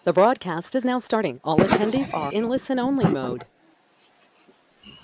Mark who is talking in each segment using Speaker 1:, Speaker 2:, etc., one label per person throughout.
Speaker 1: The broadcast is now starting. All attendees are in listen-only mode.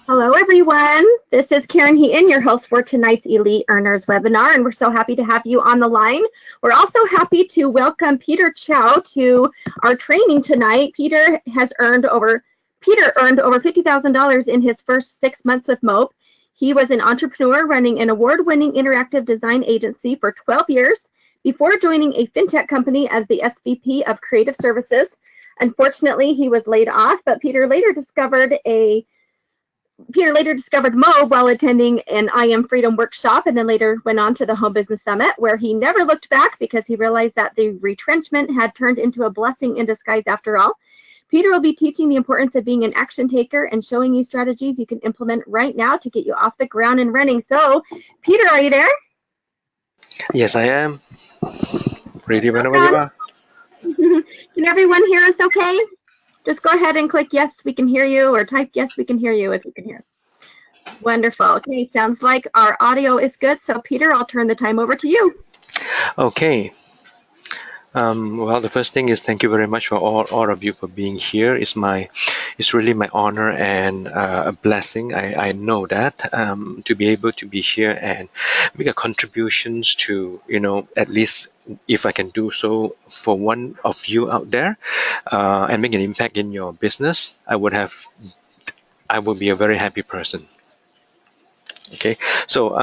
Speaker 2: Hello, everyone. This is Karen Heaton, your host for tonight's Elite Earners webinar, and we're so happy to have you on the line. We're also happy to welcome Peter Chow to our training tonight. Peter earned over $50,000 in his first 6 months with MOPE. He was an entrepreneur running an award-winning interactive design agency for 12 years before joining a fintech company as the SVP of Creative Services. Unfortunately, he was laid off, but Peter later discovered MOBE while attending an I Am Freedom workshop, and then later went on to the Home Business Summit, where he never looked back because he realized that the retrenchment had turned into a blessing in disguise after all. Peter will be teaching the importance of being an action taker and showing you strategies you can implement right now to get you off the ground and running. So, Peter, are you there?
Speaker 3: Yes, I am. Ready whenever you are.
Speaker 2: Can everyone hear us okay? Just go ahead and click yes, we can hear you, or type yes, we can hear you if you can hear us. Wonderful. Okay, sounds like our audio is good. So Peter, I'll turn the time over to you.
Speaker 3: Okay. Well, the first thing is thank you very much for all of you for being here. It's really my honor and a blessing. I know that to be able to be here and make a contributions to, at least if I can do so for one of you out there, and make an impact in your business, I would be a very happy person. Okay, so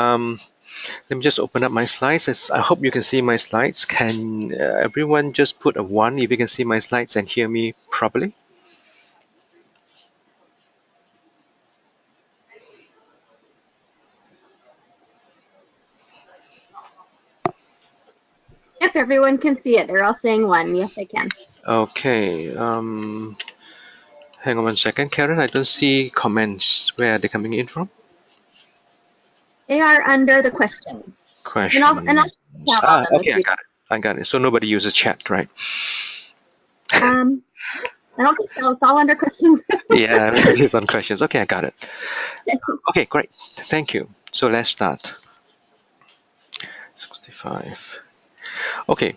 Speaker 3: let me just open up my slides. I hope you can see my slides. Can everyone just put a 1 if you can see my slides and hear me properly?
Speaker 2: Yep, everyone can see it. They're all saying 1. Yes, I can.
Speaker 3: Okay. Hang on 1 second, Karen. I don't see comments. Where are they coming in from?
Speaker 2: They are under the question.
Speaker 3: Question. Okay, I got it. So nobody uses chat, right?
Speaker 2: I don't think so. It's all under questions.
Speaker 3: Yeah, it's on questions. Okay, I got it. Okay, great. Thank you. So let's start. 65. Okay.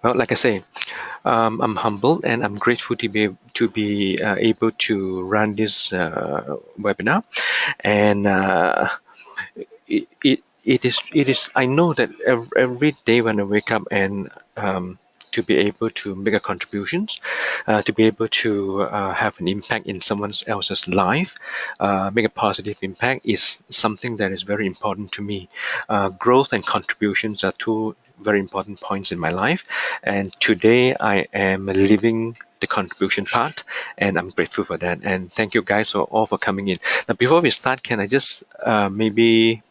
Speaker 3: Well, like I say, I'm humbled and I'm grateful to be able to run this webinar, and it is. I know that every day when I wake up and to be able to make a contributions, to be able to have an impact in someone else's life, make a positive impact is something that is very important to me. Growth and contributions are two very important points in my life, and today I am living the contribution part, and I'm grateful for that. And thank you guys all for coming in. Now, before we start, can I just maybe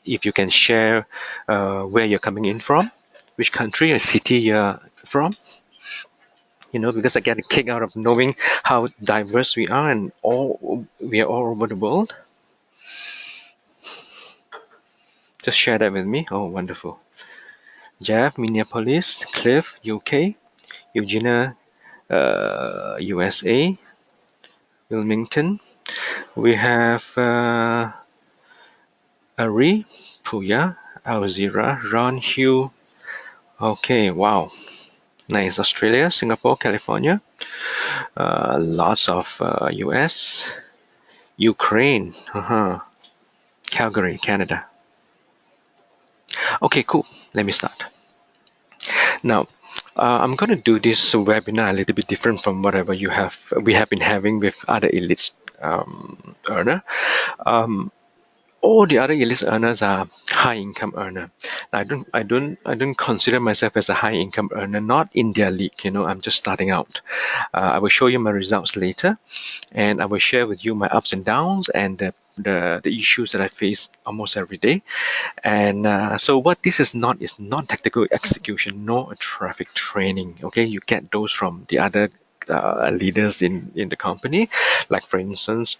Speaker 3: if you can share where you're coming in from, which country or city you're from? Because I get a kick out of knowing how diverse we are and we are all over the world. Just share that with me. Oh, wonderful. Jeff, Minneapolis. Cliff, UK. Eugenia, USA. Wilmington. We have Ari, Puya, Alzira, Ron, Hugh. Okay, wow. Nice. Australia, Singapore, California. Lots of US. Ukraine. Calgary, Canada. Okay, cool. Let me start. Now, I'm going to do this webinar a little bit different from whatever we have been having with other elite earner. All the other elite earners are high income earner. I don't consider myself as a high income earner, not in their league. I'm just starting out. I will show you my results later, and I will share with you my ups and downs and the issues that I face almost every day. And so what this is not tactical execution, nor a traffic training. Okay, you get those from the other leaders in the company. Like for instance,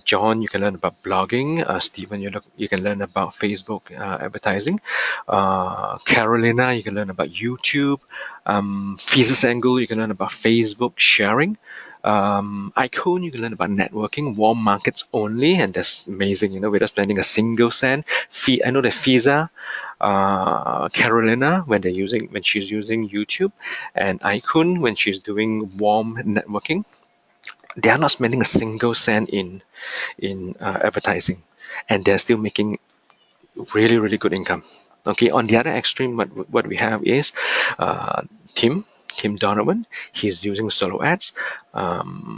Speaker 3: John, you can learn about blogging. Stephen, you can learn about Facebook advertising. Carolina, you can learn about YouTube. Physis Angle, you can learn about Facebook sharing. Icon, you can learn about networking, warm markets only, and that's amazing, without spending a single cent. I know that Fiza, Carolina, when she's using YouTube, and Icon when she's doing warm networking, they are not spending a single cent in advertising, and they're still making really, really good income. Okay, on the other extreme, what we have is uh, Tim, Tim Donovan. He's using solo ads.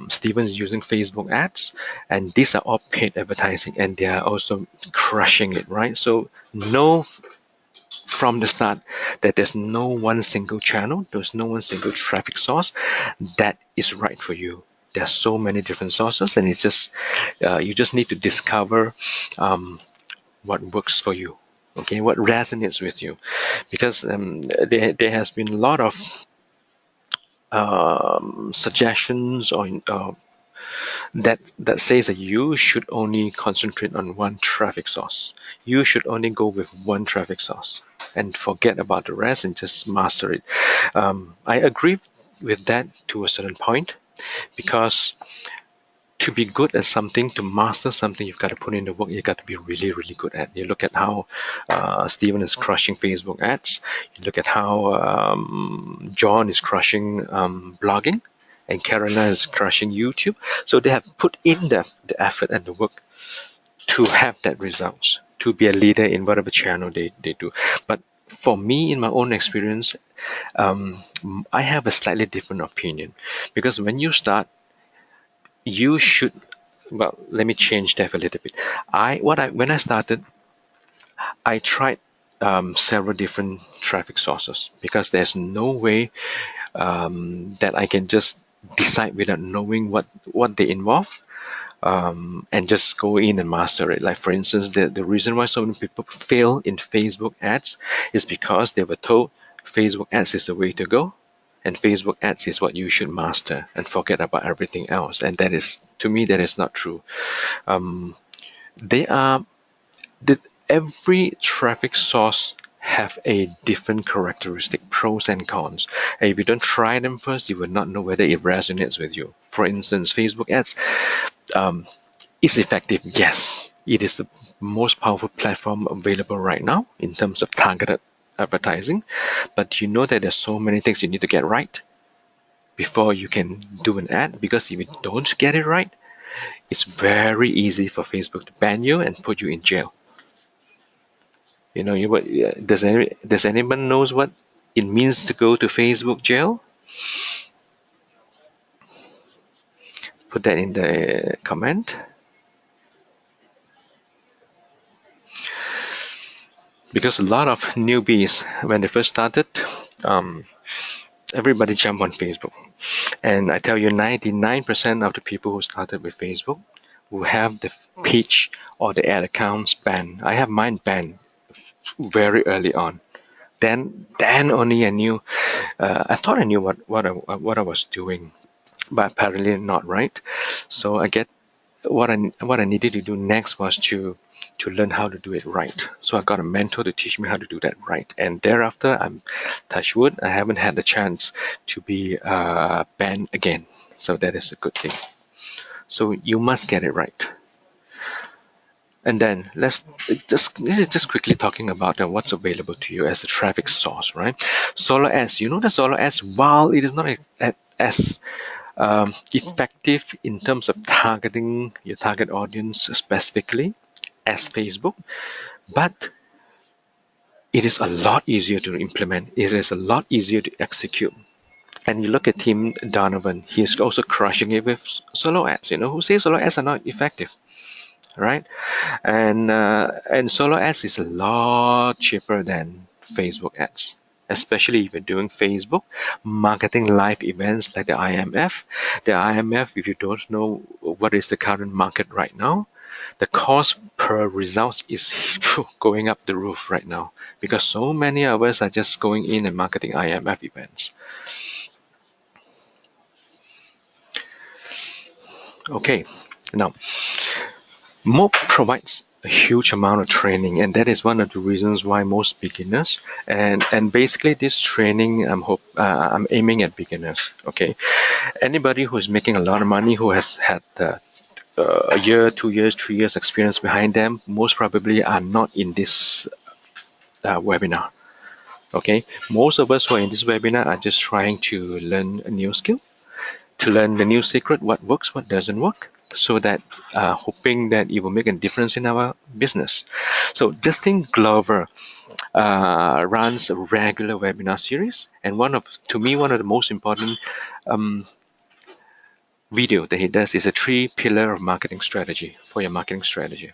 Speaker 3: Steven's using Facebook ads, and these are all paid advertising, and they are also crushing it, right? So know from the start that there's no one single channel, there's no one single traffic source that is right for you. There's so many different sources, and it's just you just need to discover what works for you, okay, what resonates with you, because there has been a lot of suggestions that says that you should only concentrate on one traffic source, you should only go with one traffic source and forget about the rest and just master it. I agree with that to a certain point, because to be good at something, to master something, you've got to put in the work. You've got to be really, really good at. You look at how Steven is crushing Facebook ads. You look at how John is crushing blogging, and Carolina is crushing YouTube. So they have put in the effort and the work to have that results, to be a leader in whatever channel they do. But for me, in my own experience, I have a slightly different opinion, because when you start, you should, well, let me change that a little bit. When I started, I tried several different traffic sources, because there's no way that I can just decide without knowing what they involve, and just go in and master it. Like, for instance, the reason why so many people fail in Facebook ads is because they were told Facebook ads is the way to go, and Facebook ads is what you should master, and forget about everything else. And that is, to me, that is not true. They are the Every traffic source have a different characteristic, pros and cons. And if you don't try them first, you will not know whether it resonates with you. For instance, Facebook ads is effective. Yes, it is the most powerful platform available right now in terms of targeted advertising. But you know that there's so many things you need to get right before you can do an ad, because if you don't get it right, it's very easy for Facebook to ban you and put you in jail. Does anyone knows what it means to go to Facebook jail? Put that in the comment. Because a lot of newbies, when they first started, everybody jump on Facebook. And I tell you, 99% of the people who started with Facebook will have the page or the ad accounts banned. I have mine banned very early on. Then only I knew. I thought I knew what I was doing, but apparently not, right? So I get what I needed to do next was to learn how to do it right. So I got a mentor to teach me how to do that right. And thereafter, I'm touch wood, I haven't had the chance to be banned again. So that is a good thing. So you must get it right. And then this is just quickly talking about what's available to you as a traffic source, right? Solo ads. You know that solo ads, while it is not as effective in terms of targeting your target audience specifically as Facebook, but it is a lot easier to implement. It is a lot easier to execute. And you look at Tim Donovan, he is also crushing it with solo ads. Who says solo ads are not effective, right? And solo ads is a lot cheaper than Facebook ads, especially if you're doing Facebook marketing live events like the IMF. The IMF, if you don't know what is the current market right now, the cost per results is going up the roof right now, because so many of us are just going in and marketing IMF events. Okay, now MOOC provides a huge amount of training, and that is one of the reasons why most beginners and basically this training I'm aiming at beginners. Okay, anybody who is making a lot of money, who has had a year, 2 years, 3 years experience behind them, most probably are not in this webinar. Okay, most of us who are in this webinar are just trying to learn a new skill, to learn the new secret, what works, what doesn't work, so that hoping that it will make a difference in our business. So Justin Glover runs a regular webinar series, and to me, one of the most important video that he does is a 3-pillar of marketing strategy for your marketing strategy.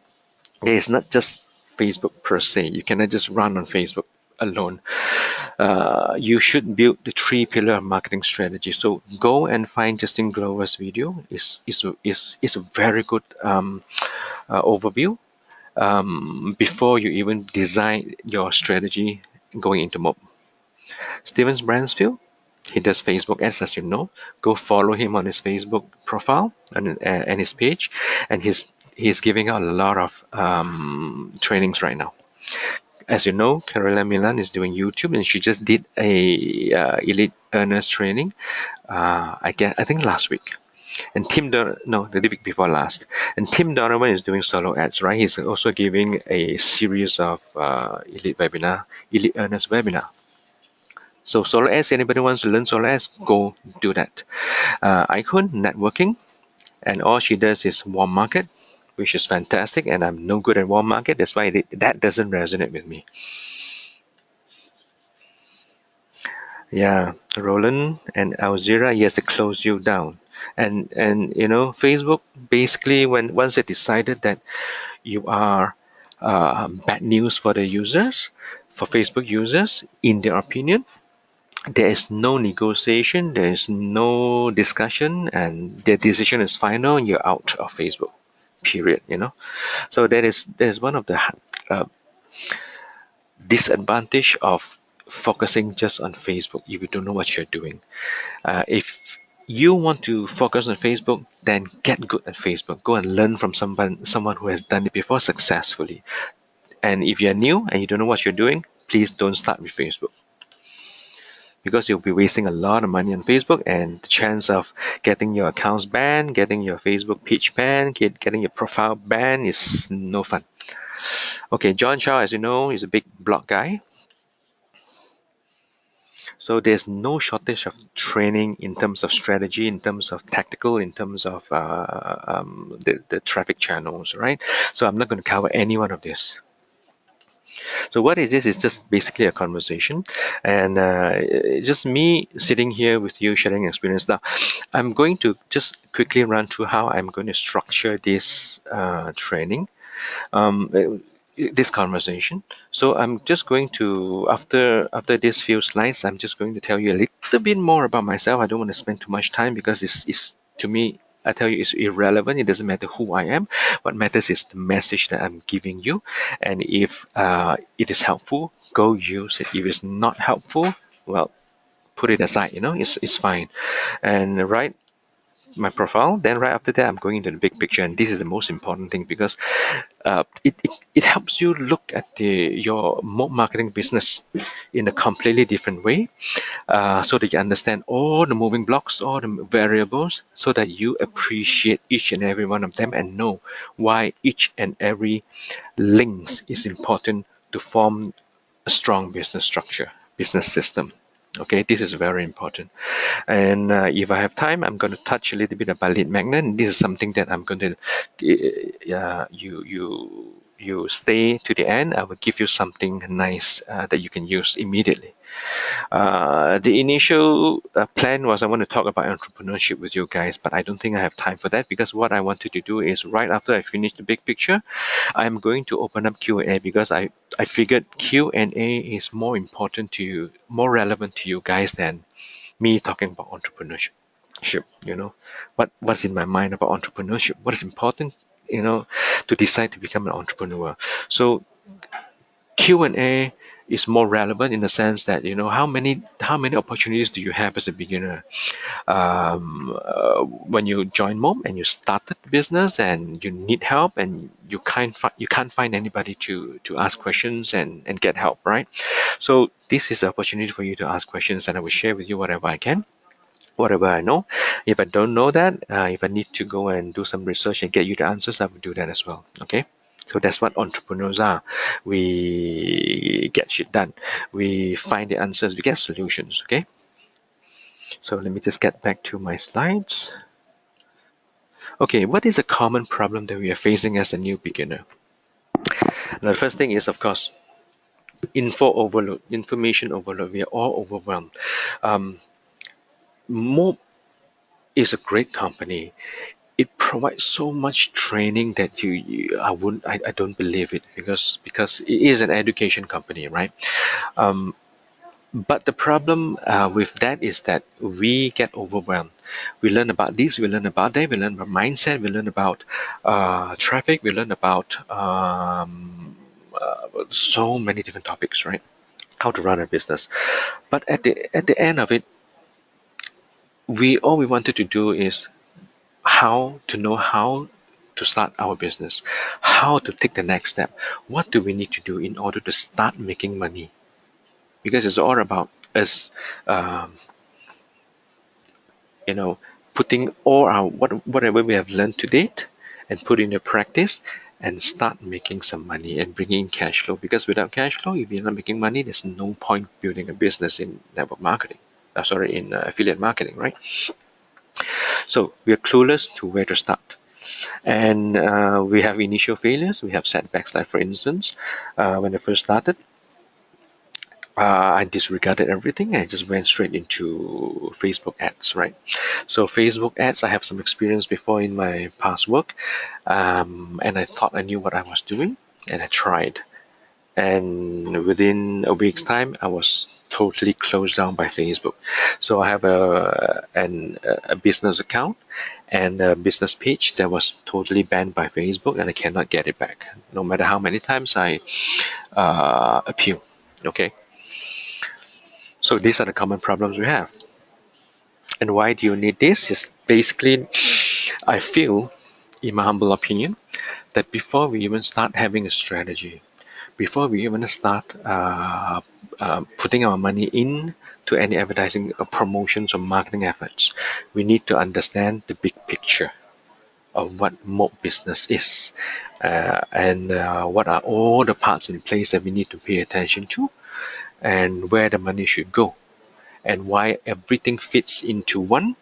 Speaker 3: It's not just Facebook per se. You cannot just run on Facebook alone. You should build the 3-pillar of marketing strategy. So go and find Justin Glover's video. Is a very good overview before you even design your strategy going into mob. Steven Bransfield, he does Facebook ads, as you know. Go follow him on his Facebook profile and his page, and he's giving out a lot of trainings right now. As you know, Caroline Milan is doing YouTube, and she just did a elite earners training. I think last week. And the week before last. And Tim Donovan is doing solo ads, right? He's also giving a series of elite earners webinar. So solo ads, anybody wants to learn solo ads, go do that. Icon networking, and all she does is warm market, which is fantastic, and I'm no good at warm market. That's why that doesn't resonate with me. Yeah, Roland and Alzira, yes, it close you down. And Facebook basically once they decided that you are bad news for the users, for Facebook users, in their opinion, there is no negotiation, there is no discussion, and their decision is final. You're out of Facebook. Period. So that is one of the disadvantage of focusing just on Facebook if you don't know what you're doing. If you want to focus on Facebook, then get good at Facebook. Go and learn from someone who has done it before successfully. And if you're new and you don't know what you're doing, please don't start with Facebook, because you'll be wasting a lot of money on Facebook, and the chance of getting your accounts banned, getting your Facebook page banned, getting your profile banned is no fun. Okay, John Chow, as you know, is a big blog guy. So there's no shortage of training in terms of strategy, in terms of tactical, in terms of the traffic channels, right? So I'm not going to cover any one of this. So what is this? It's just basically a conversation, and just me sitting here with you sharing experience. Now, I'm going to just quickly run through how I'm going to structure this training. This conversation. So I'm just going to, after these few slides, I'm just going to tell you a little bit more about myself. I don't want to spend too much time because it's to me, I tell you, it's irrelevant. It doesn't matter who I am. What matters is the message that I'm giving you. And if it is helpful, go use it. If it's not helpful, well, put it aside. It's fine. And right, my profile. Then right after that, I'm going into the big picture, and this is the most important thing, because it helps you look at your marketing business in a completely different way, so that you understand all the moving blocks, all the variables, so that you appreciate each and every one of them and know why each and every links is important to form a strong business structure, business system. Okay, this is very important. And if I have time, I'm going to touch a little bit about lead magnet. This is something that I'm going to, you stay to the end. I will give you something nice that you can use immediately. The initial plan was I want to talk about entrepreneurship with you guys, but I don't think I have time for that, because what I wanted to do is right after I finish the big picture, I'm going to open up Q&A, because I figured Q&A is more important to you, more relevant to you guys than me talking about entrepreneurship. What's in my mind about entrepreneurship, what is important, to decide to become an entrepreneur. So Q&A is more relevant in the sense that, you know, how many opportunities do you have as a beginner? When you join mom and you started the business and you need help and you can't find anybody to ask questions and get help, right? So this is the opportunity for you to ask questions, and I will share with you whatever I can, whatever I know. If I don't know that, if I need to go and do some research and get you the answers, I will do that as well. Okay. So that's what entrepreneurs are. We get shit done. We find the answers. We get solutions. Okay. So let me just get back to my slides. Okay, what is a common problem that we are facing as a new beginner? Now, the first thing is, of course, info overload, information overload. We are all overwhelmed. Mob is a great company. It provides so much training that I don't believe it, because it is an education company, right? But the problem with that is that we get overwhelmed. We learn about this, we learn about that, we learn about mindset, we learn about traffic, we learn about so many different topics, right? How to run a business. But at the end of it, we all we wanted to do is how to start our business, how to take the next step. What do we need to do in order to start making money? Because it's all about us, um, you know, putting all our whatever we have learned to date and put into practice and start making some money and bringing in cash flow. Because without cash flow, if you're not making money, there's no point building a business in network marketing. In affiliate marketing, right? So we are clueless to where to start. And we have initial failures, we have setbacks. Like, for instance, when I first started, I disregarded everything. I just went straight into Facebook ads, right? So Facebook ads, I have some experience before in my past work, and I thought I knew what I was doing, and I tried. And within a week's time, I was totally closed down by Facebook. So I have a business account and a business page that was totally banned by Facebook, and I cannot get it back, no matter how many times I appeal. Okay. So these are the common problems we have. And why do you need this? Is basically, I feel, in my humble opinion, that before we even start having a strategy, before we even start putting our money in to any advertising or promotions or marketing efforts, we need to understand the big picture of what mob business is, and what are all the parts in place that we need to pay attention to, and where the money should go, and why everything fits into one,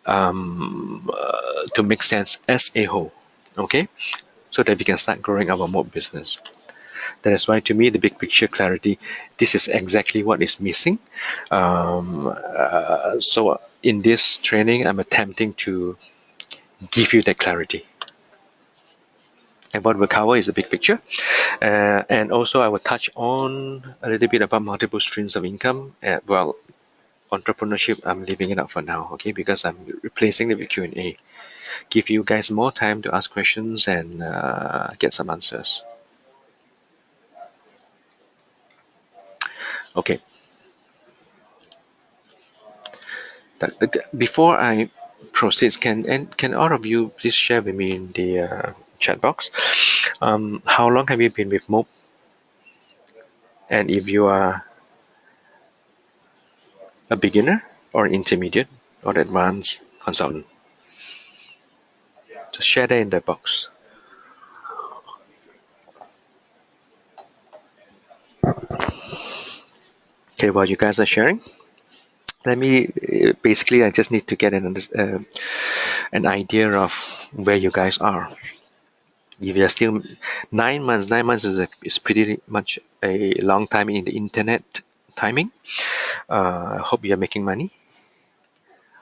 Speaker 3: to make sense as a whole. Okay, so that we can start growing our mob business. That is why, to me, the big picture clarity, this is exactly what is missing. So in this training, I'm attempting to give you that clarity. And what we'll cover is the big picture. And also I will touch on a little bit about multiple streams of income. Well, entrepreneurship, I'm leaving it out for now, okay, because I'm replacing it with Q&A. Give you guys more time to ask questions and get some answers. Okay. Before I proceed, can all of you please share with me in the chat box, how long have you been with Mob? And if you are a beginner or intermediate or advanced consultant, just share that in the box. Okay, while you guys are sharing, let me basically, I just need to get an idea of where you guys are. If you're still 9 months, 9 months is pretty much a long time in the internet timing. I hope you're making money.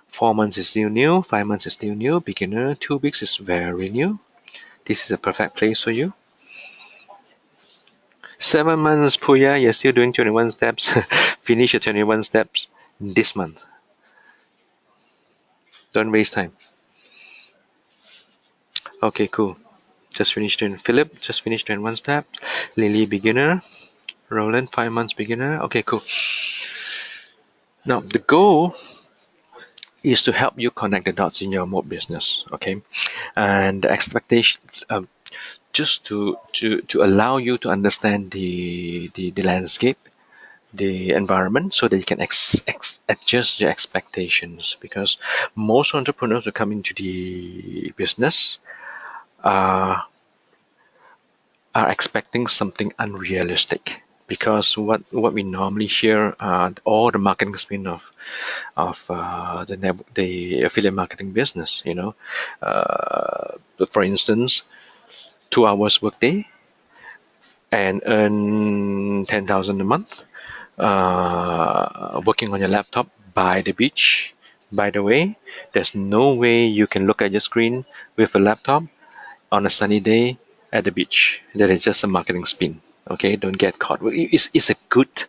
Speaker 3: 4 months is still new, 5 months is still new, beginner, 2 weeks is very new. This is a perfect place for you. 7 months, Puya, you're still doing 21 steps. Finish your 21 steps this month. Don't waste time. Okay, cool. Just finished doing Philip, just finished 21 steps. Lily, beginner. Roland, 5 months beginner. Okay, cool. Now, the goal is to help you connect the dots in your mob business, okay? And the expectations, just to allow you to understand the landscape, the environment, so that you can adjust your expectations, because most entrepreneurs who come into the business are expecting something unrealistic, because what we normally hear, all the marketing spin of the affiliate marketing business, for instance, 2 hours workday and earn 10,000 a month, working on your laptop by the beach. By the way, there's no way you can look at your screen with a laptop on a sunny day at the beach. That is just a marketing spin. Okay, don't get caught. It's a good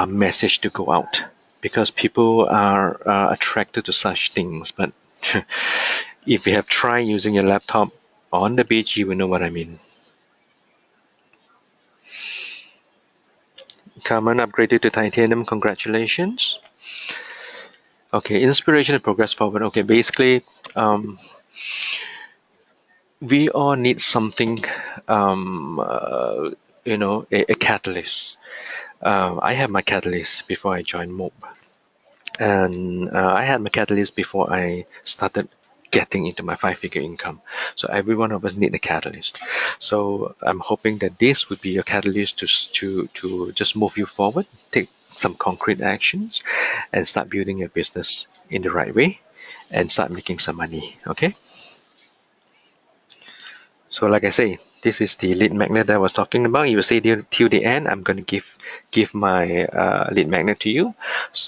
Speaker 3: message to go out, because people are attracted to such things. But if you have tried using your laptop on the beach, you will know what I mean. Carmen upgraded to titanium. Congratulations. Okay, inspiration and progress forward. Okay, basically, we all need something, a catalyst. I have my catalyst before I joined Mob, and I had my catalyst before I started getting into my 5-figure income. So every one of us need a catalyst. So I'm hoping that this would be your catalyst to just move you forward, take some concrete actions, and start building your business in the right way, and start making some money. Okay. So like I say, this is the lead magnet that I was talking about. You will stay there till the end. I'm going to give my lead magnet to you,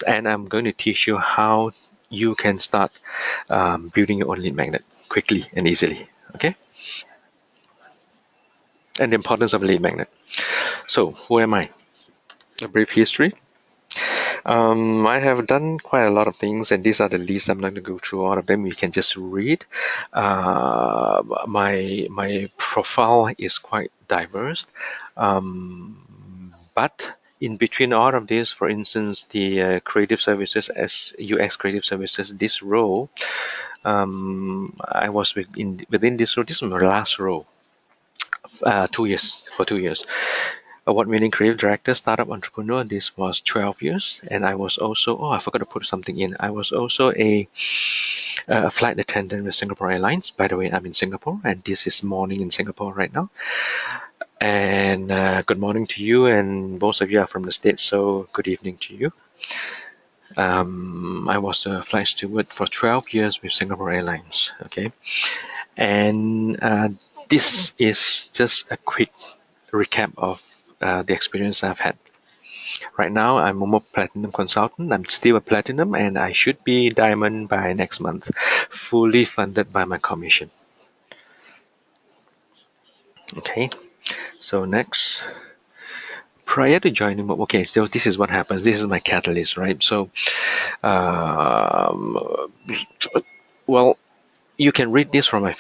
Speaker 3: and I'm going to teach you how you can start building your own lead magnet quickly and easily. Okay? And the importance of a lead magnet. So who am I? A brief history. I have done quite a lot of things, and these are the list. I'm not going to go through all of them. You can just read. My profile is quite diverse, but in between all of this, for instance, the creative services as UX creative services, this role, I was within this role. This is my last role. 2 years, for 2 years. Award-winning creative director, startup entrepreneur. This was 12 years, and I was also, I forgot to put something in. I was also a flight attendant with Singapore Airlines. By the way, I'm in Singapore, and this is morning in Singapore right now. And good morning to you, and most of you are from the States, so good evening to you. I was a flight steward for 12 years with Singapore Airlines. Okay, and this is just a quick recap of the experience I've had. Right now, I'm a platinum consultant. I'm still a platinum, and I should be diamond by next month, fully funded by my commission. Okay, so next. Prior to joining, okay, so this is what happens. This is my catalyst, right? So, well, you can read this from my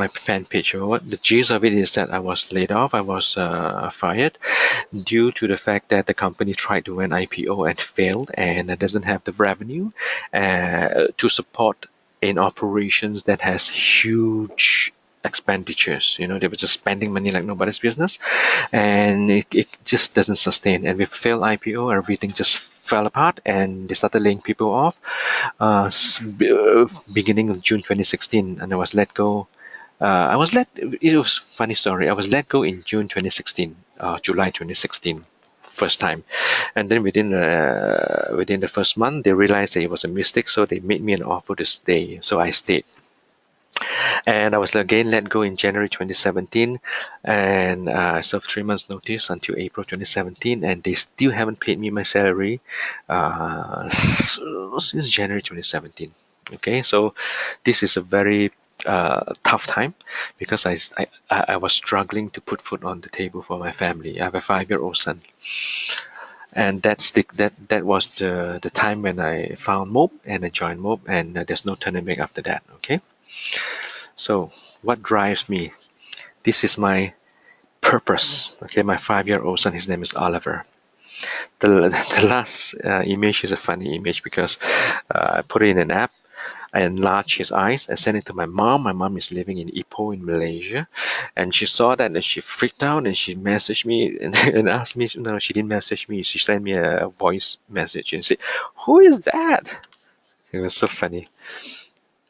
Speaker 3: fan page. What the gist of it is that I was laid off. I was fired due to the fact that the company tried to win IPO and failed, and it doesn't have the revenue to support in operations that has huge expenditures. They were just spending money like nobody's business, and it just doesn't sustain. And with failed IPO, everything just fell apart, and they started laying people off beginning of June 2016, and I was let go. It was a funny story. I was let go in June 2016, July 2016, first time. And then within the first month, they realized that it was a mistake, so they made me an offer to stay. So I stayed. And I was again let go in January 2017, and I served 3 months notice until April 2017, and they still haven't paid me my salary since January 2017. Okay, so this is a very tough time, because I was struggling to put food on the table for my family. I have a 5-year-old son, and that was the time when I found Mob and I joined Mob, and there's no turning back after that. Okay. So, what drives me? This is my purpose. Okay, my 5-year-old son, his name is Oliver. The last image is a funny image because I put it in an app. I enlarged his eyes and sent it to my mom. My mom is living in Ipoh in Malaysia, and she saw that and she freaked out and she messaged me and asked me. No, she didn't message me. She sent me a voice message and said, "Who is that?" It was so funny.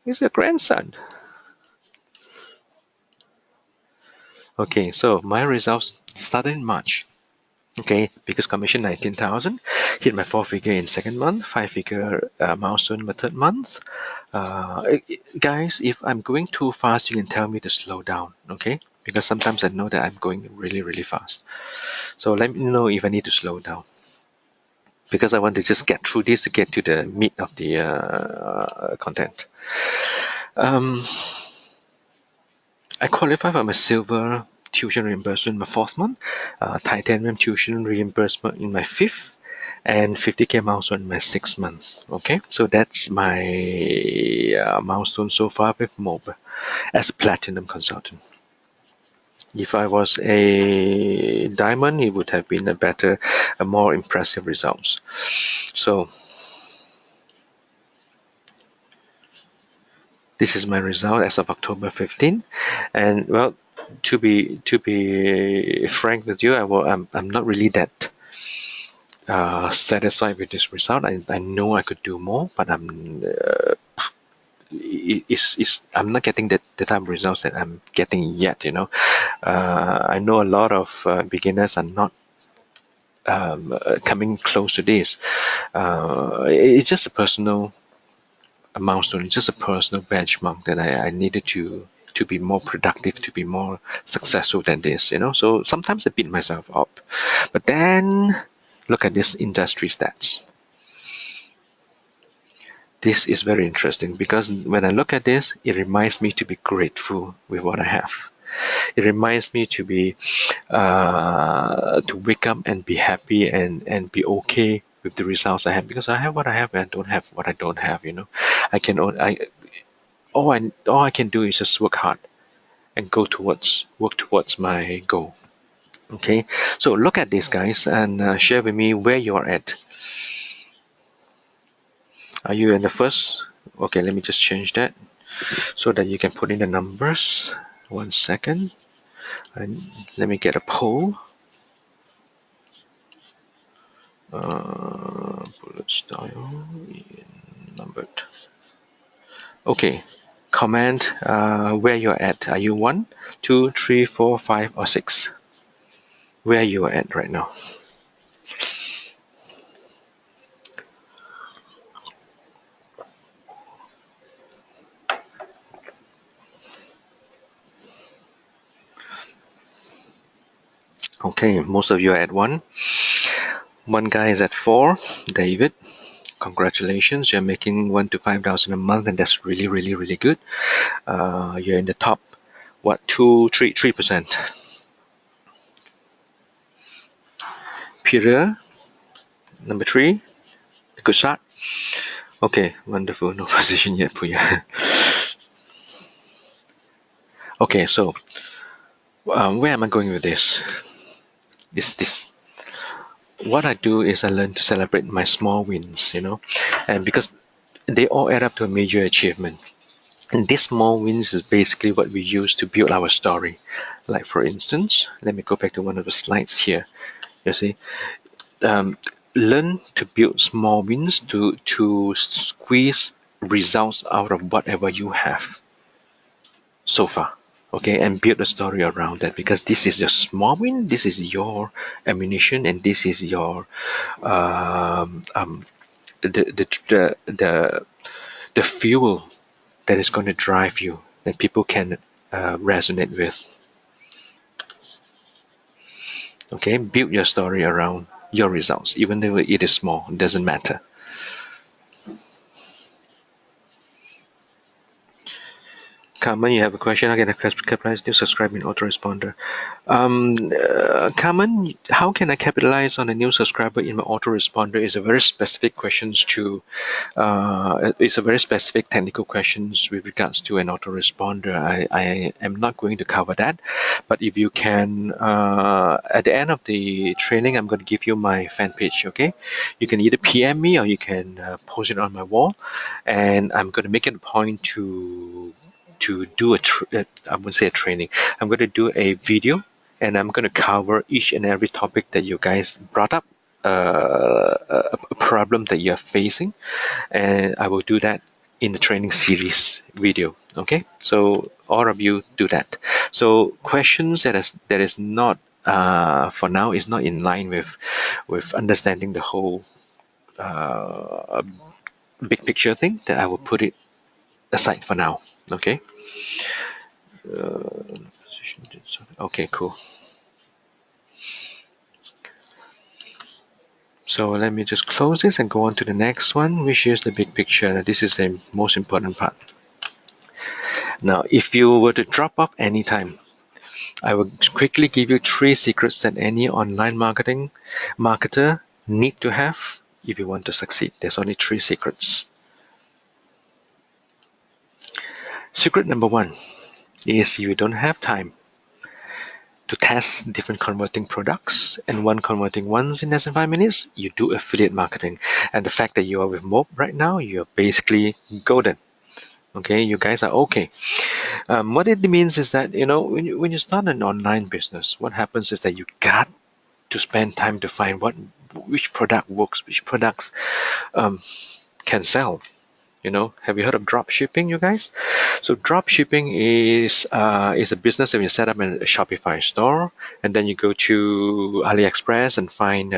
Speaker 3: He's your grandson. Okay, so my results started in March. Okay, biggest commission 19,000. Hit my 4-figure in second month, 5-figure milestone in my third month. Guys, if I'm going too fast, you can tell me to slow down. Okay, because sometimes I know that I'm going really, really fast. So let me know if I need to slow down. Because I want to just get through this to get to the meat of the content. I qualify for my silver tuition reimbursement in my 4th month, titanium tuition reimbursement in my 5th, and 50K milestone in my 6th month. Okay, so that's my milestone so far with MOB as a platinum consultant. If I was a diamond, it would have been a more impressive results. So this is my result as of October 15, and well, to be frank with you, I'm not really that satisfied with this result. I know I could do more, but I'm not getting the type of results that I'm getting yet. I know a lot of beginners are not coming close to this. It's just a personal milestone. It's just a personal benchmark that I needed to be more productive, to be more successful than this. So sometimes I beat myself up, but then look at this industry stats. This is very interesting because when I look at this, it reminds me to be grateful with what I have. It reminds me to be to wake up and be happy and be okay with the results I have, because I have what I have and I don't have what I don't have. I can all I can do is just work hard and work towards my goal. Okay, so look at this, guys, and share with me where you're at. Are you in the first? Okay, let me just change that so that you can put in the numbers. 1 second, and let me get a poll. Bullet style numbered. Okay, comment where you're at. Are you 1, 2, 3, 4, 5, or 6? Where you are at right now? Okay, most of you are at 1. One guy is at 4. David, congratulations! You're making 1 to 5,000 a month, and that's really, really, really good. You're in the top. What? 3%. Peter, number 3. Good shot. Okay, wonderful. No position yet, Puya. Okay, so where am I going with this? Is this? What I do is I learn to celebrate my small wins, and because they all add up to a major achievement. And these small wins is basically what we use to build our story. Like for instance, let me go back to one of the slides here. You see, learn to build small wins to squeeze results out of whatever you have so far. Okay, and build a story around that, because this is your small win, this is your ammunition, and this is your the fuel that is going to drive you, that people can resonate with. Okay, build your story around your results, even though it is small, it doesn't matter. Carmen, you have a question? How can I capitalize new subscriber in autoresponder? Carmen, how can I capitalize on a new subscriber in my autoresponder? Is a very specific questions to. It's a very specific technical questions with regards to an autoresponder. I am not going to cover that, but if you can, at the end of the training, I'm going to give you my fan page. Okay, you can either PM me or you can post it on my wall, and I'm going to make it a point to do I wouldn't say a training. I'm going to do a video, and I'm going to cover each and every topic that you guys brought up, a problem that you're facing, and I will do that in the training series video. Okay, so all of you do that. So questions that is not for now is not in line with understanding the whole big picture thing, that I will put it aside for now. Okay. Okay, cool. So let me just close this and go on to the next one, which is the big picture. This is the most important part. Now, if you were to drop off anytime, I will quickly give you 3 secrets that any online marketer need to have if you want to succeed. There's only 3 secrets. Secret number 1 is you don't have time to test different converting products and one converting ones in less than 5 minutes. You do affiliate marketing, and the fact that you are with Mob right now, you're basically golden. Okay, you guys are okay. What it means is that, when you start an online business, what happens is that you got to spend time to find which product works, which products can sell. Have you heard of drop shipping, you guys? So drop shipping is a business that you set up in a Shopify store, and then you go to AliExpress and find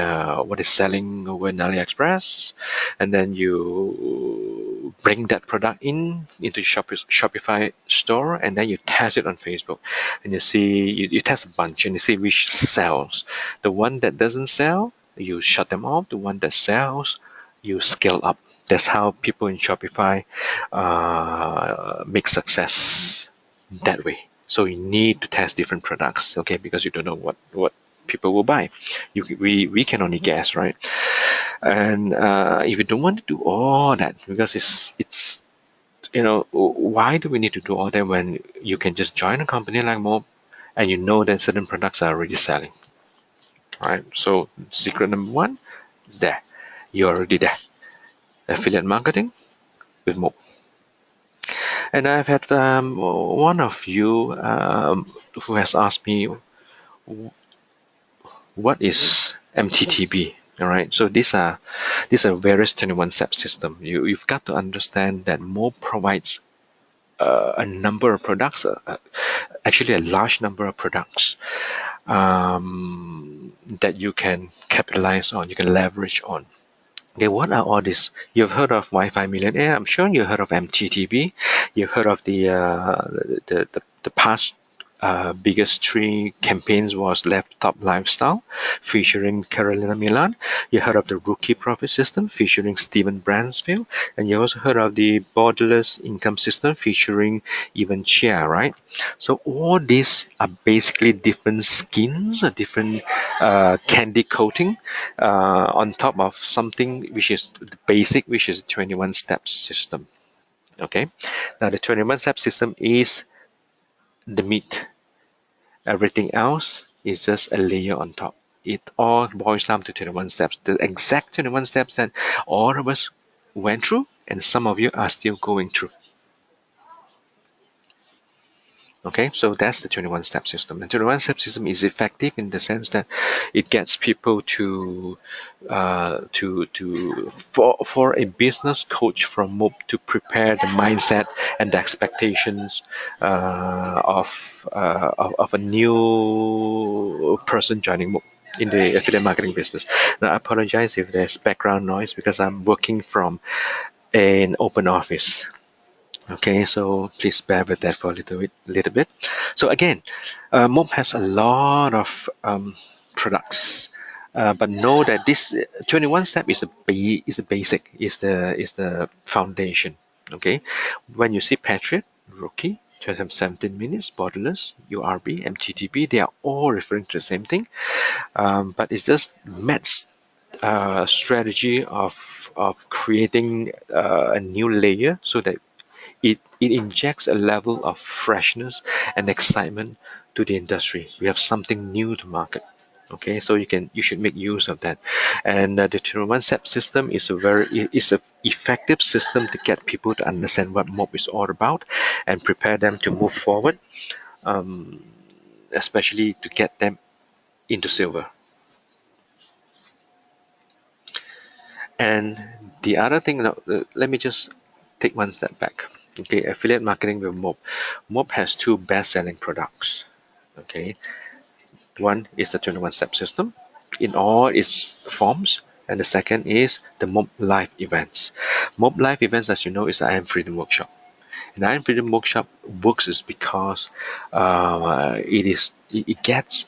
Speaker 3: what is selling over in AliExpress, and then you bring that product into Shopify store, and then you test it on Facebook, and you see you test a bunch and you see which sells. The one that doesn't sell, you shut them off. The one that sells, you scale up. That's how people in Shopify make success that way. So you need to test different products, okay? Because you don't know what people will buy. We can only guess, right? And if you don't want to do all that, because it's why do we need to do all that when you can just join a company like Mob, and you know that certain products are already selling, right? So secret number 1 is there. You're already there. Affiliate marketing with Mob. And I've had one of you who has asked me, what is MTTB? All right, so these are various 21-step system. You've got to understand that Mob provides a number of products, actually a large number of products that you can capitalize on, you can leverage on. Okay, what are all these? You've heard of Wi-Fi Millionaire. I'm sure you heard of MTTB. You've heard of the past biggest 3 campaigns was Laptop Lifestyle, featuring Carolina Milan. You heard of the Rookie Profit System, featuring Steven Bransfield. And you also heard of the Borderless Income System, featuring Evan Chia, right? So all these are basically different skins, a different candy coating on top of something which is the basic, which is 21-step system. Okay, now the 21-step system is the meat. Everything else is just a layer on top. It all boils down to 21 steps, the exact 21 steps that all of us went through, and some of you are still going through. Okay, so that's the 21-step system. The 21-step system is effective in the sense that it gets people for a business coach from Mob to prepare the mindset and the expectations of a new person joining Mob in the affiliate marketing business. Now, I apologize if there's background noise because I'm working from an open office. Okay, so please bear with that for a little bit. So again, Mob has a lot of products, but know that this 21 step is a basic, is the foundation. Okay, when you see Patriot, Rookie, 17 minutes, borderless, URB, MTTP, they are all referring to the same thing. But it's just Matt's strategy of creating a new layer so that it injects a level of freshness and excitement to the industry. We have something new to market. Okay, so you should make use of that. And the 2-in-1 SEP system is a effective system to get people to understand what MOB is all about and prepare them to move forward, especially to get them into silver. And the other thing, let me just take one step back. Okay, affiliate marketing with MOB. MOB has two best-selling products. Okay, one is the 2-in-1 SEP system in all its forms, and the second is the MOB live events. MOB live events, as you know, is I Am Freedom Workshop. And I Am Freedom Workshop works is because it gets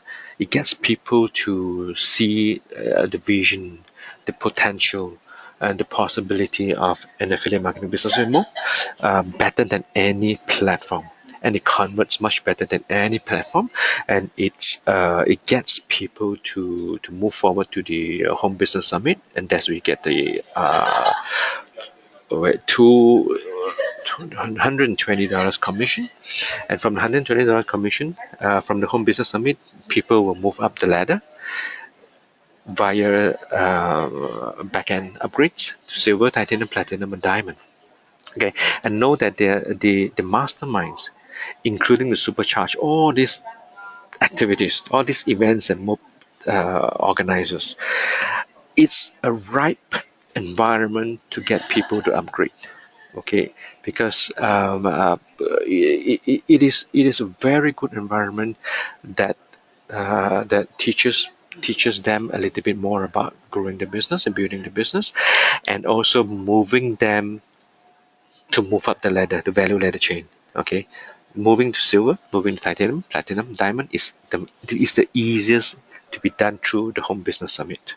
Speaker 3: people to see the vision, the potential, and the possibility of an affiliate marketing business with MOB better than any platform. And it converts much better than any platform, and it gets people to move forward to the home business summit, and that's where you get the $120 commission. And from the $120 commission from the home business summit, people will move up the ladder via back-end upgrades to silver, titanium, platinum, and diamond. Okay, and know that the masterminds, including the supercharge, all these activities, all these events and more organizers, it's a ripe environment to get people to upgrade. Okay, because it is a very good environment that that teaches them a little bit more about growing the business and building the business, and also moving them to move up the ladder, the value ladder chain. Okay, moving to silver, moving to titanium, platinum, diamond is the easiest to be done through the home business summit.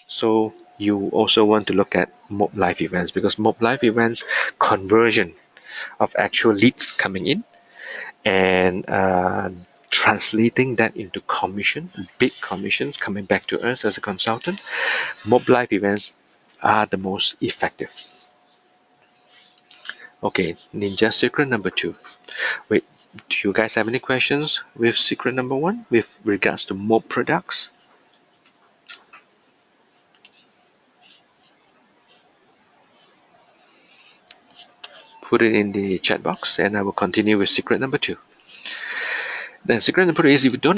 Speaker 3: So you also want to look at MOB live events, because MOB live events conversion of actual leads coming in and translating that into commission, big commissions coming back to us as a consultant. MOB live events are the most effective. Okay, ninja secret number 2. Wait, do you guys have any questions with secret number 1 with regards to MOB products? Put it in the chat box and I will continue with secret number 2. The secret number 2 is if you don't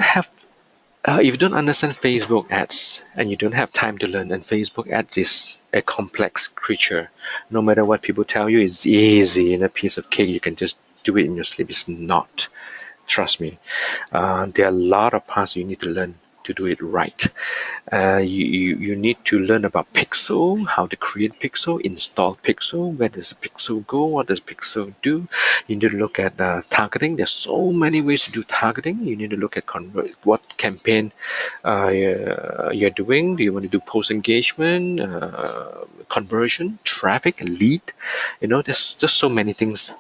Speaker 3: understand Facebook ads and you don't have time to learn, and Facebook ads is a complex creature. No matter what people tell you, it's easy and a piece of cake. You can just do it in your sleep. It's not. Trust me. There are a lot of parts you need to learn to do it right. You need to learn about Pixel, how to create Pixel, install Pixel, where does Pixel go, what does Pixel do. You need to look at targeting. There's so many ways to do targeting. You need to look at what campaign you're doing. Do you want to do post engagement, conversion, traffic, lead? There's just so many things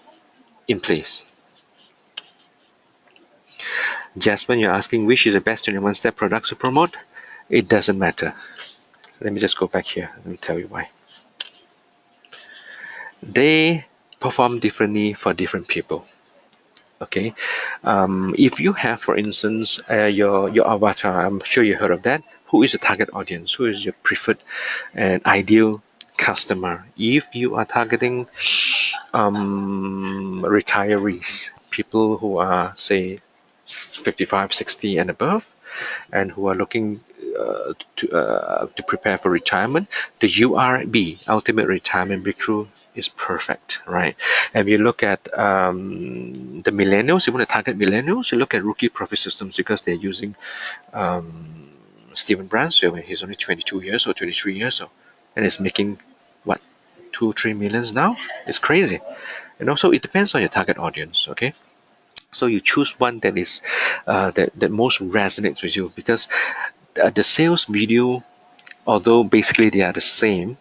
Speaker 3: in place. Jasmine, you're asking which is the best 21-step products to promote? It doesn't matter. Let me just go back here and tell you why. They perform differently for different people. Okay, if you have, for instance, your avatar, I'm sure you heard of that. Who is the target audience? Who is your preferred and ideal customer? If you are targeting retirees, people who are, say, 55, 60 and above, and who are looking to prepare for retirement, the URB, Ultimate Retirement Breakthrough, is perfect, right? And you look at the millennials, you want to target millennials, you look at Rookie Profit Systems, because they're using Steven Bransfield when he's only 22 years old, 23 years old, and is making what, 2-3 millions now? It's crazy. So it depends on your target audience. Okay, so you choose one that is that most resonates with you, because the sales video, although basically they are the same,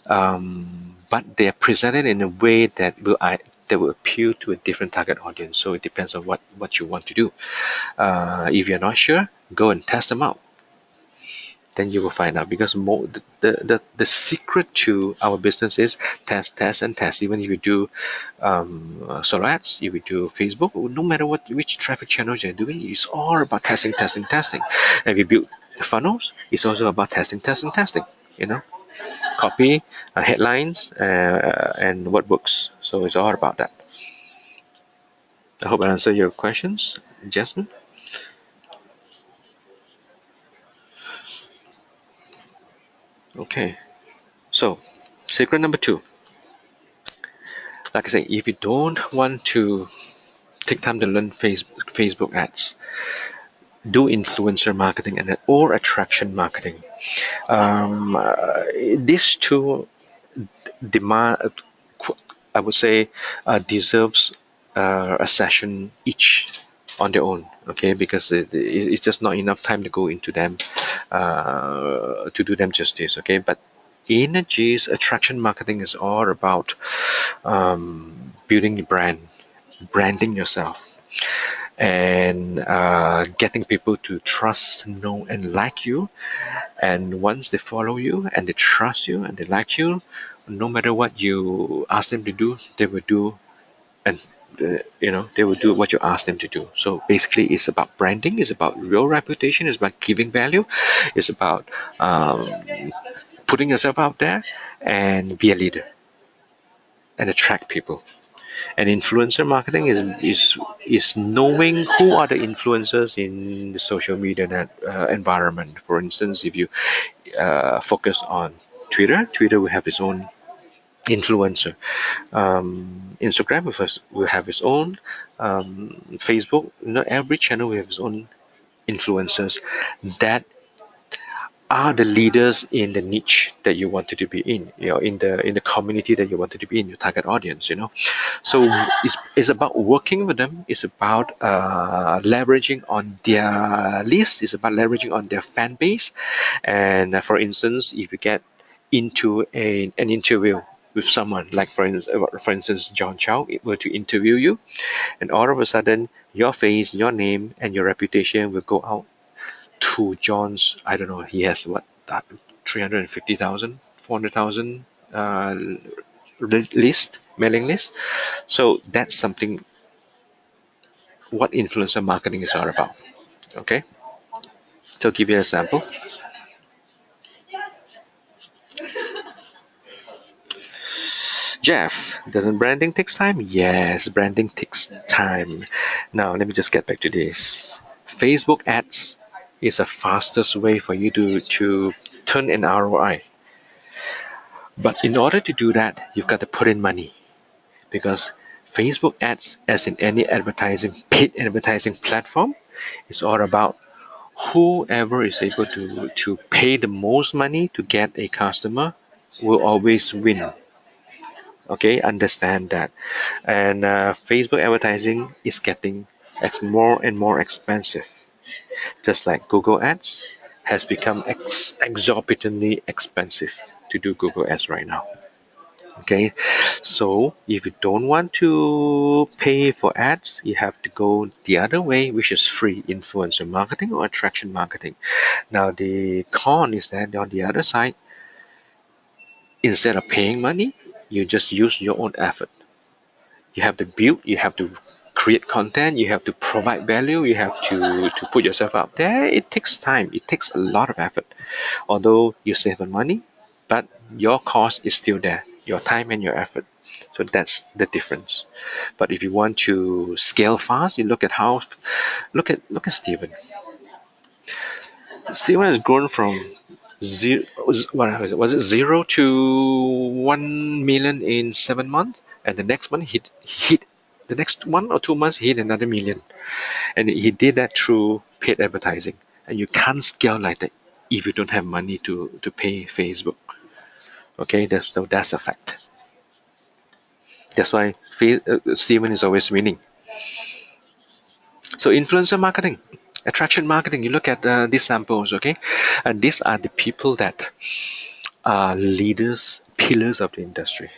Speaker 3: but they are presented in a way that they will appeal to a different target audience. So it depends on what you want to do. If you're not sure, go and test them out. Then you will find out, because the secret to our business is test, test, and test. Even if you do solo ads, if you do Facebook, no matter which traffic channels you're doing, it's all about testing, testing, testing. And if you build funnels, it's also about testing, testing, testing. Copy, headlines, and what works. So it's all about that. I hope I answered your questions, Jasmine. Okay, so secret number 2. Like I say, if you don't want to take time to learn Facebook ads, do influencer marketing or attraction marketing. These two demand, I would say, deserves a session each on their own. Okay, because it's just not enough time to go into them to do them justice. Okay, but in a gist, attraction marketing is all about building the brand, branding yourself, and getting people to trust, know, and like you. And once they follow you and they trust you and they like you, no matter what you ask them to do, they will do. And they will do what you ask them to do. So basically, it's about branding, it's about your reputation, it's about giving value, it's about putting yourself out there and be a leader and attract people. And influencer marketing is knowing who are the influencers in the social media environment. For instance, if you focus on Twitter will have its own influencer. Instagram will have its own. Facebook, every channel will have its own influencers that are the leaders in the niche that you wanted to be in, in the community that you wanted to be in, your target audience. So it's about working with them. It's about leveraging on their list. It's about leveraging on their fan base. And for instance, if you get into an interview with someone, like for instance, John Chow were to interview you, and all of a sudden your face, your name, and your reputation will go out to John's, I don't know, he has what, 350,000, 400,000 mailing list. So that's something what influencer marketing is all about. Okay, so I'll give you an example. Jeff, doesn't branding takes time? Yes, branding takes time. Now let me just get back to this. Facebook ads is the fastest way for you to turn an ROI. But in order to do that, you've got to put in money, because Facebook ads, as in any paid advertising platform, is all about whoever is able to pay the most money to get a customer will always win. Okay, understand that. And Facebook advertising is getting more and more expensive, just like Google ads has become exorbitantly expensive to do Google ads right now. Okay, so if you don't want to pay for ads, you have to go the other way, which is free influencer marketing or attraction marketing. Now the con is that on the other side, instead of paying money, you just use your own effort. You have to build, you have to create content, you have to provide value, you have to put yourself out there. It takes time, it takes a lot of effort. Although you save on money, but your cost is still there, your time and your effort. So that's the difference. But if you want to scale fast, you look at Steven. Steven has grown from zero, was it 0 to 1 million in 7 months, and the next month he hit the next 1 or 2 months he hit another million, and he did that through paid advertising. And you can't scale like that if you don't have money to pay Facebook. Okay, that's a fact. That's why Steven is always winning. So influencer marketing, attraction marketing, you look at these samples. Okay, and these are the people that are pillars of the industry.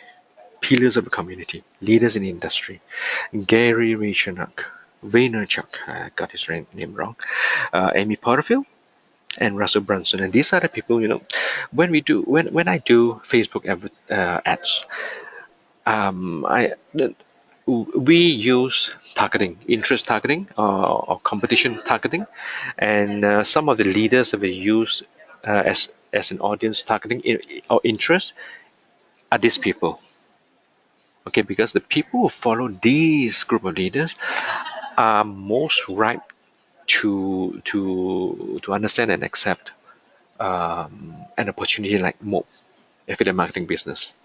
Speaker 3: pillars of a community, leaders in the industry. Gary Vaynerchuk, I got his name wrong, Amy Porterfield, and Russell Brunson. And these are the people, when I do Facebook ads, we use targeting, interest targeting, or competition targeting, and some of the leaders that we use as an audience targeting or interest are these people. Okay, because the people who follow these group of leaders are most ripe to understand and accept an opportunity like MOB, affiliate marketing business.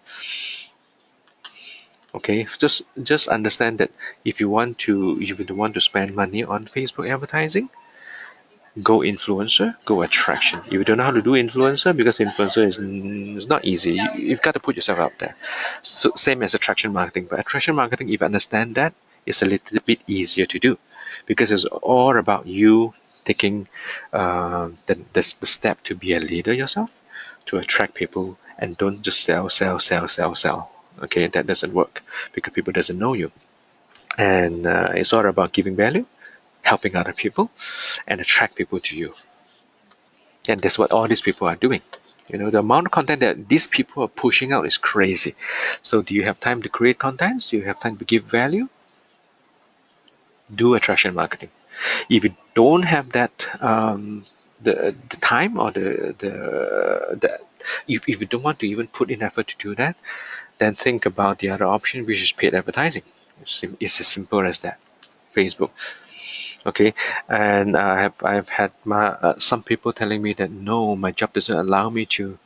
Speaker 3: Okay, just understand that if you want to spend money on Facebook advertising, go influencer, go attraction. If you don't know how to do influencer, because influencer is not easy, you've got to put yourself out there. So same as attraction marketing, but attraction marketing, if you understand that, it's a little bit easier to do, because it's all about you taking the step to be a leader yourself, to attract people, and don't just sell. Okay, that doesn't work because people doesn't know you, and it's all about giving value, helping other people, and attract people to you. And that's what all these people are doing. The amount of content that these people are pushing out is crazy. So do you have time to create content? Do you have time to give value? Do attraction marketing. If you don't have that, the time, or the if you don't want to even put in effort to do that, then think about the other option, which is paid advertising. It's as simple as that. Facebook. Okay, and I've had some people telling me that no, my job doesn't allow me to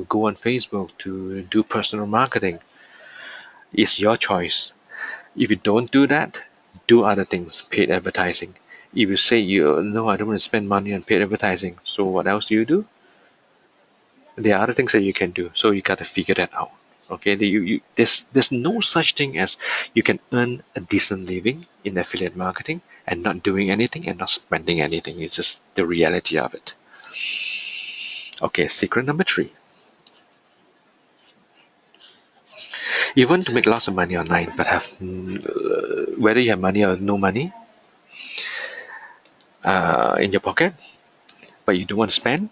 Speaker 3: go on Facebook to do personal marketing. It's your choice. If you don't do that, do other things, paid advertising. If you say no, I don't want to spend money on paid advertising, so what else do you do? There are other things that you can do, so you got to figure that out. Okay, there's no such thing as you can earn a decent living in affiliate marketing and not doing anything and not spending anything. It's just the reality of it. Okay, secret number 3. You want to make lots of money online, but whether you have money or no money in your pocket, but you don't want to spend,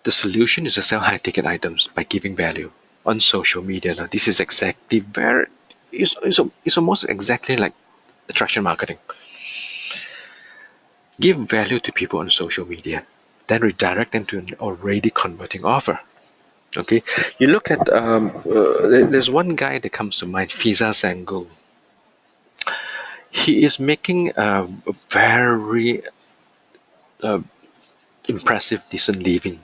Speaker 3: the solution is to sell high-ticket items by giving value on social media. Now, this is exactly it's almost exactly like attraction marketing. Give value to people on social media, then redirect them to an already converting offer. Okay, you look at there's one guy that comes to mind, Fiza Sangul. He is making a very impressive, decent living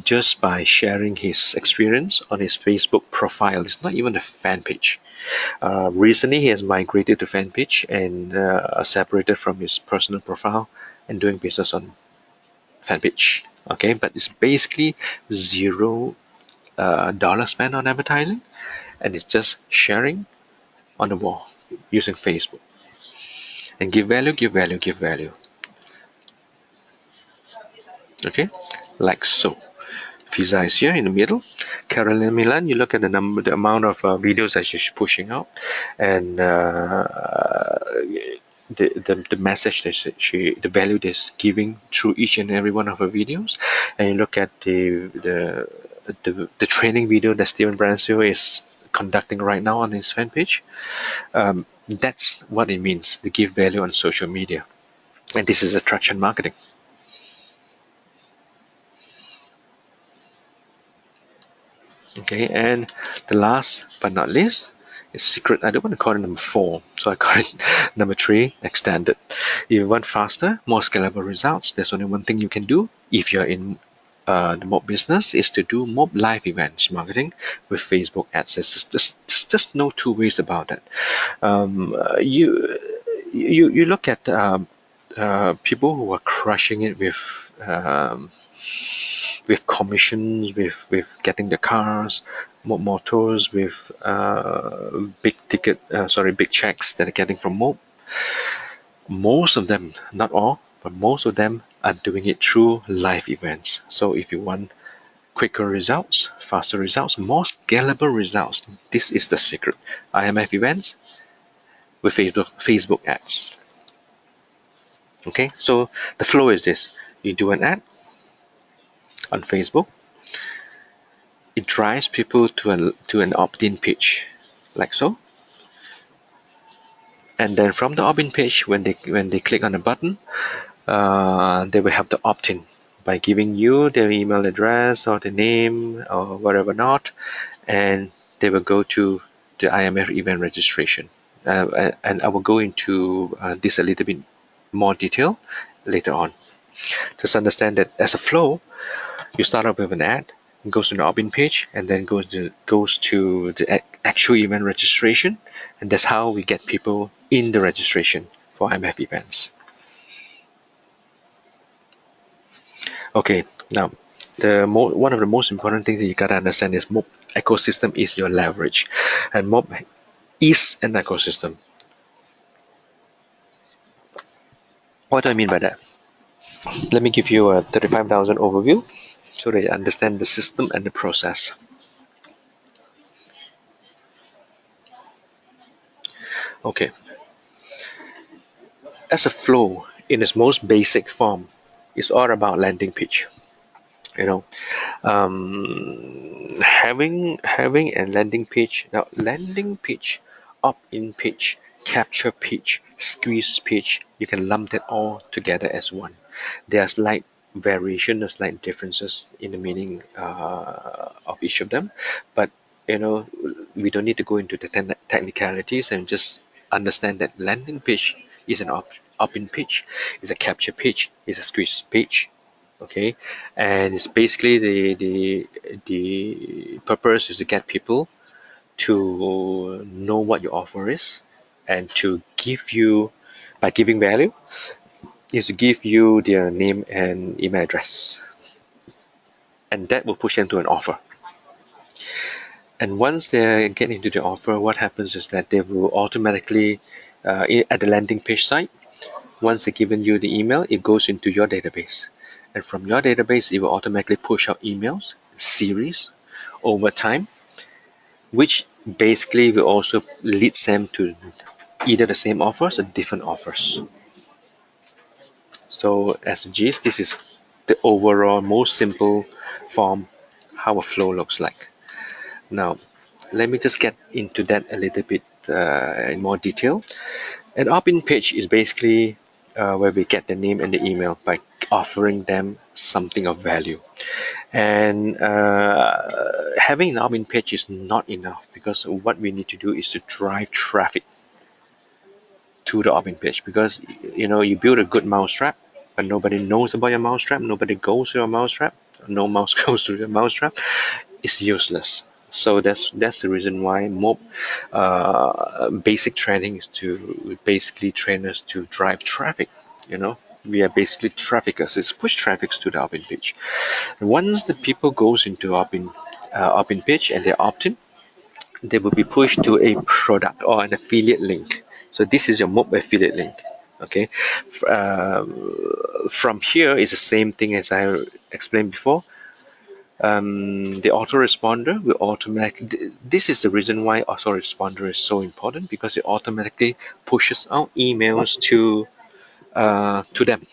Speaker 3: just by sharing his experience on his Facebook profile. It's not even a fan page. Recently, he has migrated to fan page and separated from his personal profile and doing business on fan page. Okay, but it's basically $0 spent on advertising, and it's just sharing on the wall using Facebook. And give value, give value, give value. Okay, like so. Fiza is here in the middle. Carolyn Milan, you look at the amount of videos that she's pushing out, and the message that the value that's giving through each and every one of her videos, and you look at the training video that Steven Brancio is conducting right now on his fan page. That's what it means to give value on social media, and this is attraction marketing. Okay, and the last but not least is secret. I don't want to call it number 4, so I call it number 3, extended. If you want faster, more scalable results, there's only one thing you can do if you're in the mob business, is to do mob live events marketing with Facebook ads. There's just no two ways about that. You look at people who are crushing it with commissions, with getting the cars, motors, with big checks that are getting from Mob. Most of them, not all, but most of them are doing it through live events. So if you want quicker results, faster results, more scalable results. This is the secret. IMF events with Facebook ads. Okay, so the flow is this: you do an ad on Facebook, it drives people to an opt-in page, like so. And then from the opt-in page, when they click on the button, they will have to opt in by giving you their email address or the name or whatever, and they will go to the IMF event registration. And I will go into this a little bit more detail later on. Just understand that as a flow, you start off with an ad, goes to the opt-in page, and then goes to the actual event registration, and that's how we get people in the registration for IMF events. Okay, now one of the most important things that you gotta understand is mob ecosystem is your leverage, and mob is an ecosystem. What do I mean by that? Let me give you a 35,000 overview so that you understand the system and the process. Okay, as a flow in its most basic form, it's all about landing page. You know, having a landing page. Now, landing page, opt-in page, capture page, squeeze page, you can lump that all together as one. There are slight variation, or slight differences in the meaning of each of them, but we don't need to go into the technicalities, and just understand that landing page is an opt-in page, is a capture page, is a squeeze page. Okay, and it's basically the purpose is to get people to know what your offer is, and to give you, by giving value, is to give you their name and email address, and that will push them to an offer. And once they get into the offer, what happens is that they will automatically at the landing page site, once they've given you the email, it goes into your database. And from your database, it will automatically push out emails, series, over time, which basically will also lead them to either the same offers or different offers. So as a gist, this is the overall most simple form how a flow looks like. Now, let me just get into that a little bit in more detail. An opt-in page is basically where we get the name and the email by offering them something of value. And having an opt-in page is not enough, because what we need to do is to drive traffic to the opt-in page, because you build a good mousetrap, but nobody knows about your mousetrap, nobody goes to your mousetrap, no mouse goes to your mousetrap, it's useless. So that's the reason why more basic training is to basically train us to drive traffic. We are basically traffickers. It's push traffic to the opt-in page. And once the people goes into opt-in page and they opt in, they will be pushed to a product or an affiliate link. So this is your mob affiliate link. Okay, from here is the same thing as I explained before. The autoresponder will automatically. This is the reason why autoresponder is so important, because it automatically pushes out emails to them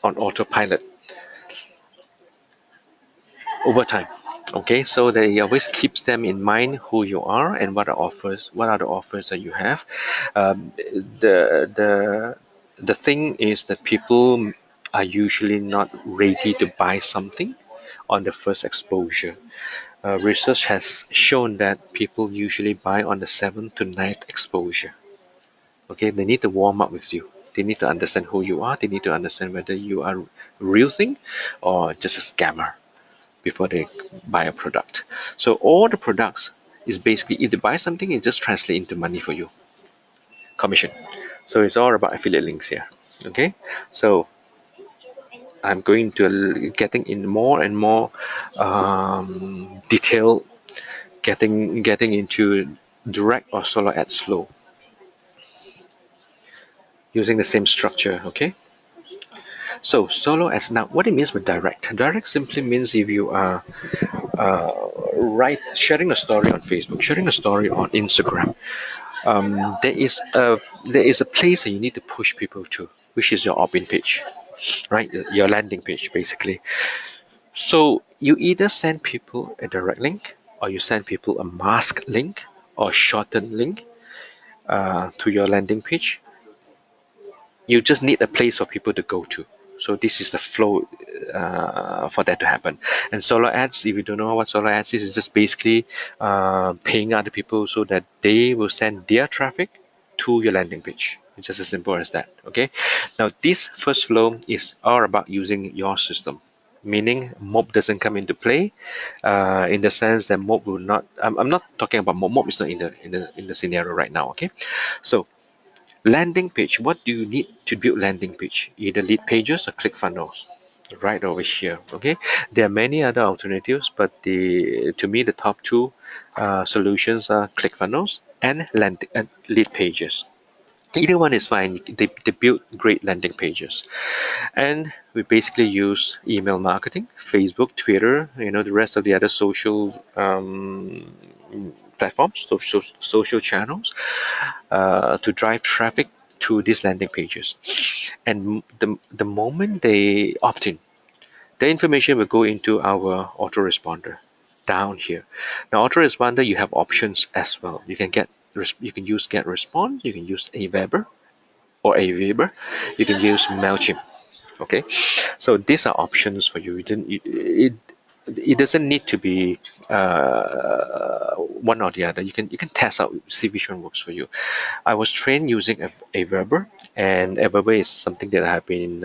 Speaker 3: on autopilot over time. Okay, so they always keeps them in mind who you are and what are the offers that you have. The thing is that people are usually not ready to buy something on the first exposure. Research has shown that people usually buy on the 7th to 9th exposure. Okay, they need to warm up with you. They need to understand who you are. They need to understand whether you are a real thing or just a scammer before they buy a product. So all the products is basically, if they buy something, it just translates into money for you, commission. So it's all about affiliate links here. Okay, so I'm going to getting in more and more detail, getting into direct or solo ads flow using the same structure. Okay, So solo ads. Now, what it means by direct? Direct simply means if you are sharing a story on Facebook, sharing a story on Instagram, there is a place that you need to push people to, which is your opt-in page, right? Your landing page, basically. So you either send people a direct link, or you send people a mask link or shortened link to your landing page. You just need a place for people to go to. So this is the flow for that to happen. And solo ads, if you don't know what solo ads is just basically paying other people so that they will send their traffic to your landing page. It's just as simple as that. Okay. Now this first flow is all about using your system, meaning mob doesn't come into play, in the sense that mob will not. I'm not talking about mob. Mob is not in the scenario right now. Okay. So landing page. What do you need to build landing page? Either lead pages or click funnels. Right over here. Okay. There are many other alternatives, but to me the top two solutions are click funnels and lead pages. Either one is fine. They build great landing pages, and we basically use email marketing, Facebook, Twitter, the rest of the other social platforms, social channels, to drive traffic to these landing pages. And the moment they opt in, the information will go into our autoresponder down here. Now, autoresponder, you have options as well. You can use get response, you can use Aweber or Aweber, you can use Mailchimp. Okay, so these are options for you. It doesn't need to be one or the other. You can test out, see which one works for you. I was trained using a Weber, and a Weber is something that I've been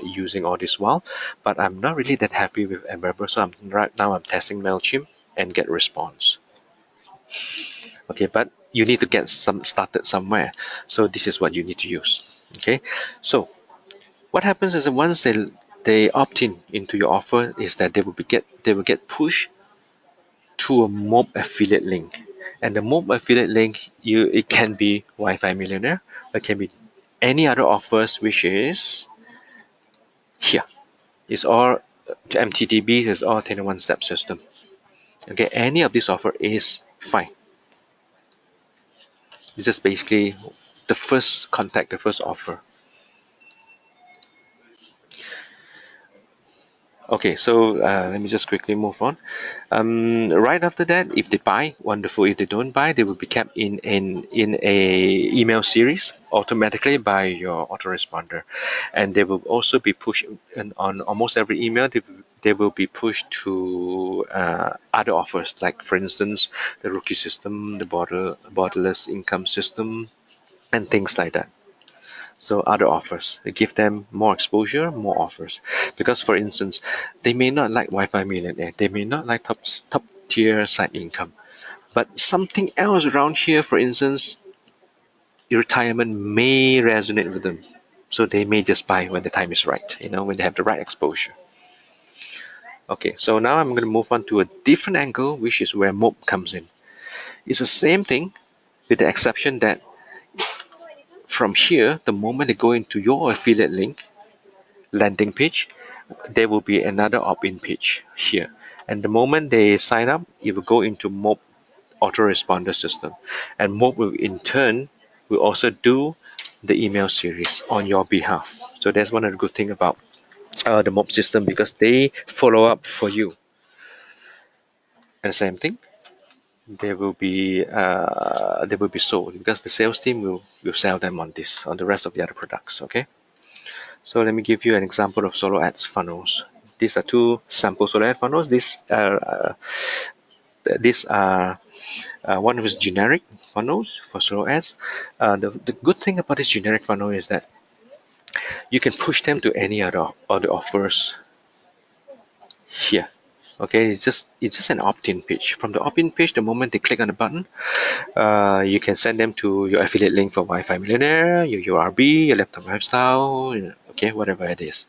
Speaker 3: using all this while, but I'm not really that happy with a Weber, so right now I'm testing Mailchimp and get response. Okay, but you need to get some started somewhere, so this is what you need to use. Okay, so what happens is that once they opt in into your offer, is that they will get pushed to a mob affiliate link, and the mob affiliate link, it can be Wi-Fi Millionaire, it can be any other offers, which is here. It's all MTTB, is all 21 step system. Okay, any of this offer is fine. It's just basically the first contact, the first offer. Okay, so let me just quickly move on. Right after that, if they buy, wonderful. If they don't buy, they will be kept in a email series automatically by your autoresponder, and they will also be pushed on almost every email. They will be pushed to other offers, like for instance, the rookie system, the borderless income system, and things like that. So other offers, they give them more exposure, more offers. Because for instance, they may not like Wi-Fi Millionaire, they may not like top tier side income, but something else around here, for instance, retirement may resonate with them. So they may just buy when the time is right, when they have the right exposure. Okay, so now I'm going to move on to a different angle, which is where MOB comes in. It's the same thing, with the exception that from here, the moment they go into your affiliate link landing page, there will be another opt-in page here. And the moment they sign up, it will go into MOB autoresponder system. And MOB will in turn will also do the email series on your behalf. So that's one of the good things about the MOB system, because they follow up for you. And the same thing, they will be sold, because the sales team will sell them on the rest of the other products. Okay. So let me give you an example of solo ads funnels. These are two sample solo ad funnels. These are one of his generic funnels for solo ads. The good thing about this generic funnel is that you can push them to any other offers here. Okay, it's just an opt-in page. From the opt-in page, the moment they click on the button, you can send them to your affiliate link for Wi-Fi Millionaire, your URB, your laptop lifestyle, okay, whatever it is.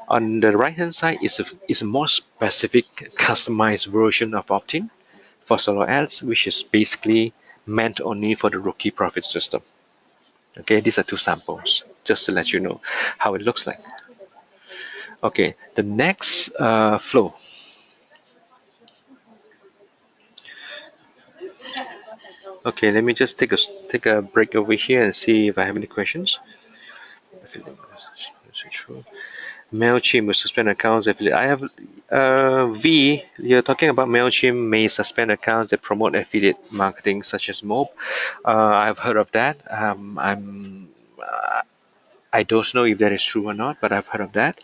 Speaker 3: On the right hand side is a more specific, customized version of opt-in for solo ads, which is basically meant only for the rookie profit system. Okay, these are two samples, just to let you know how it looks like. Okay, the next flow. Okay, let me just take a break over here and see if I have any questions. MailChimp will suspend accounts. Affiliate. I have V. You're talking about MailChimp may suspend accounts that promote affiliate marketing, such as Mob. I've heard of that. I don't know if that is true or not, but I've heard of that.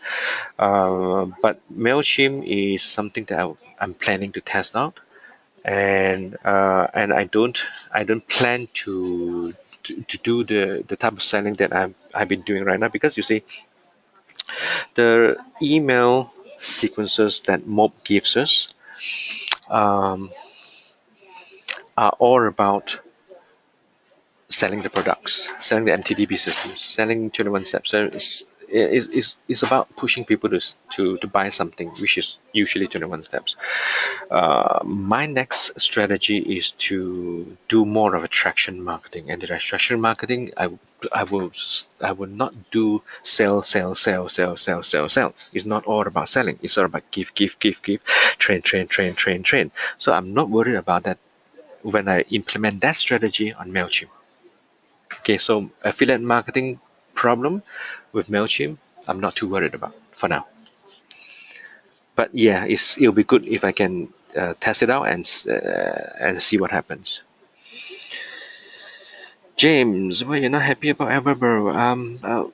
Speaker 3: But MailChimp is something that I'm planning to test out, and I don't plan to do the type of selling that I've been doing right now, because you see the email sequences that Mob gives us um, are all about selling the products, selling the MTDB systems, selling 21 steps. So it's about pushing people to buy something, which is usually 21 steps. My next strategy is to do more of attraction marketing, and the attraction marketing I will not do sell. It's not all about selling. It's all about give, train. So I'm not worried about that when I implement that strategy on Mailchimp. Okay, so affiliate marketing problem with Mailchimp, I'm not too worried about for now. But yeah, it'll be good if I can test it out and see what happens. James, well, you're not happy about Everborough.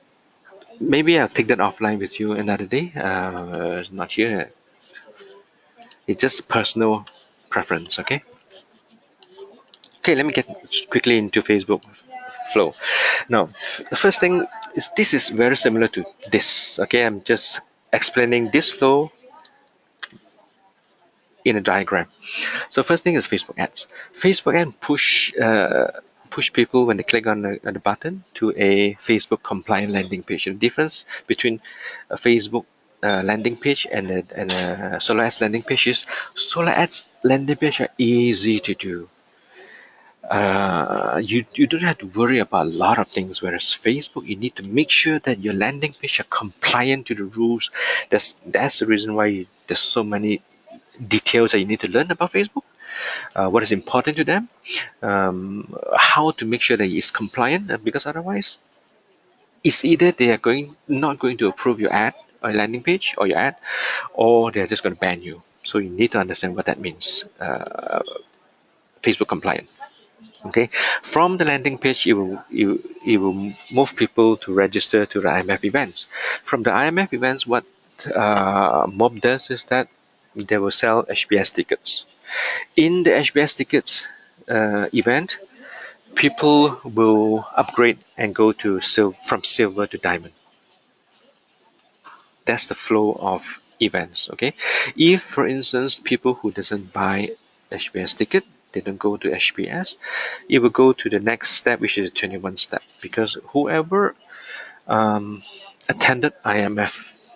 Speaker 3: Maybe I'll take that offline with you another day. It's not here. It's just personal preference. Okay. Okay, let me get quickly into Facebook flow. Now, the first thing is this is very similar to this. Okay, I'm just explaining this flow in a diagram. So first thing is Facebook ads. Facebook ads push people when they click on the button to a Facebook compliant landing page. The difference between a Facebook landing page and a Solar Ads landing page is Solar Ads landing page are easy to do. You don't have to worry about a lot of things, whereas Facebook, you need to make sure that your landing page are compliant to the rules. That's the reason why there's so many details that you need to learn about Facebook. What is important to them, how to make sure that it's compliant, because otherwise it's either they are not going to approve your ad or landing page or your ad, or they're just going to ban you. So you need to understand what that means. Facebook compliant. Okay, from the landing page, it will move people to register to the IMF events. From the IMF events, what Mob does is that they will sell HBS tickets. In the HBS tickets event, people will upgrade and go to from silver to diamond. That's the flow of events. Okay, if for instance people who doesn't buy HBS ticket, they don't go to HBS, it will go to the next step, which is 21 step, because whoever attended IMF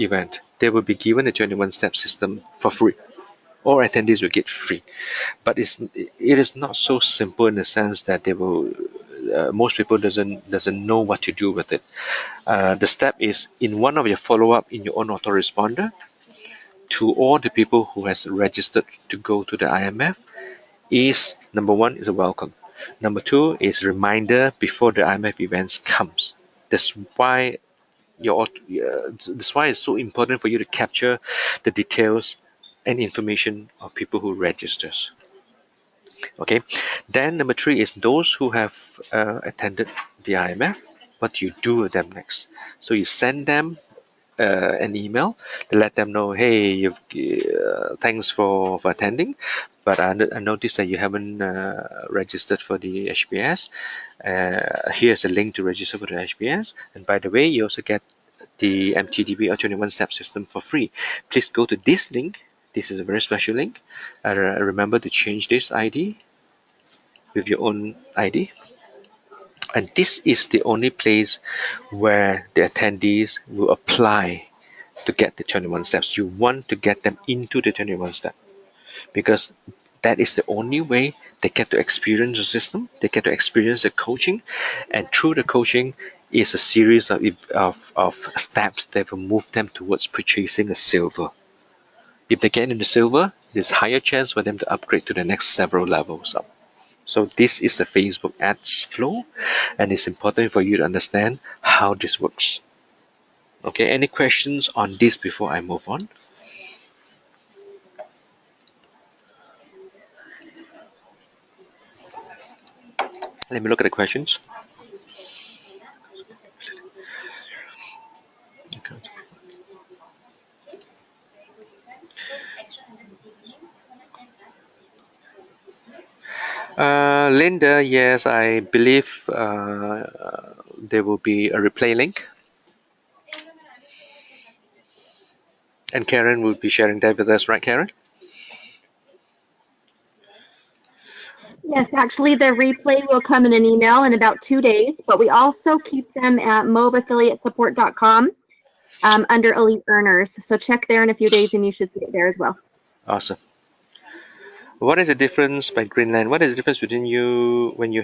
Speaker 3: event, they will be given a 21 step system for free. All attendees will get free, but it is not so simple in the sense that they will. Most people doesn't know what to do with it. The step is in one of your follow up in your own autoresponder to all the people who has registered to go to the IMF is number one is a welcome. Number two is reminder before the IMF events comes. That's why that's why it's so important for you to capture the details and information of people who registers. Okay, then number three is those who have attended the IMF. What do you do with them next? So you send them an email to let them know, hey, thanks for attending, but I noticed that you haven't registered for the HBS. Here's a link to register for the HBS, and by the way, you also get the MTDB or 21 step system for free. Please go to this link. This is a very special link. Remember to change this ID with your own ID. And this is the only place where the attendees will apply to get the 21 steps. You want to get them into the 21 step, because that is the only way they get to experience the system, they get to experience the coaching, and through the coaching, is a series of steps that will move them towards purchasing a silver. If they get into silver, there's higher chance for them to upgrade to the next several levels up. So this is the Facebook ads flow, and it's important for you to understand how this works. Okay, any questions on this before I move on? Let me look at the questions. Okay. Linda, yes, I believe there will be a replay link, and Karen will be sharing that with us, right, Karen?
Speaker 2: Yes, actually, the replay will come in an email in about 2 days, but we also keep them at mobaffiliatesupport.com under Elite Earners. So check there in a few days and you should see it there as well.
Speaker 3: Awesome. What is the difference by Greenland? What is the difference between you when you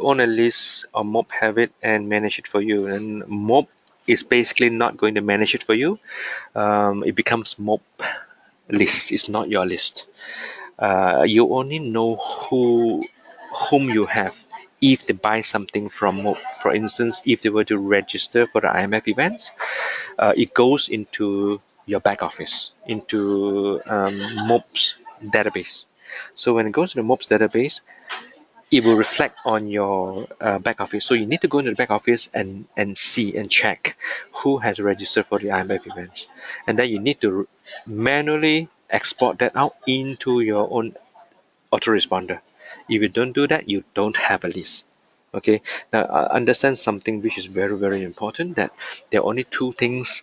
Speaker 3: own a list or mob have it and manage it for you? And mob is basically not going to manage it for you. It becomes mob list. It's not your list. You only know whom you have if they buy something from mob. For instance, if they were to register for the IMF events, it goes into your back office, into mob's database. So when it goes to the mob's database, it will reflect on your back office. So you need to go into the back office and see and check who has registered for the IMF events. And then you need to manually export that out into your own autoresponder. If you don't do that, you don't have a list. Okay. Now understand something which is very, very important, that there are only two things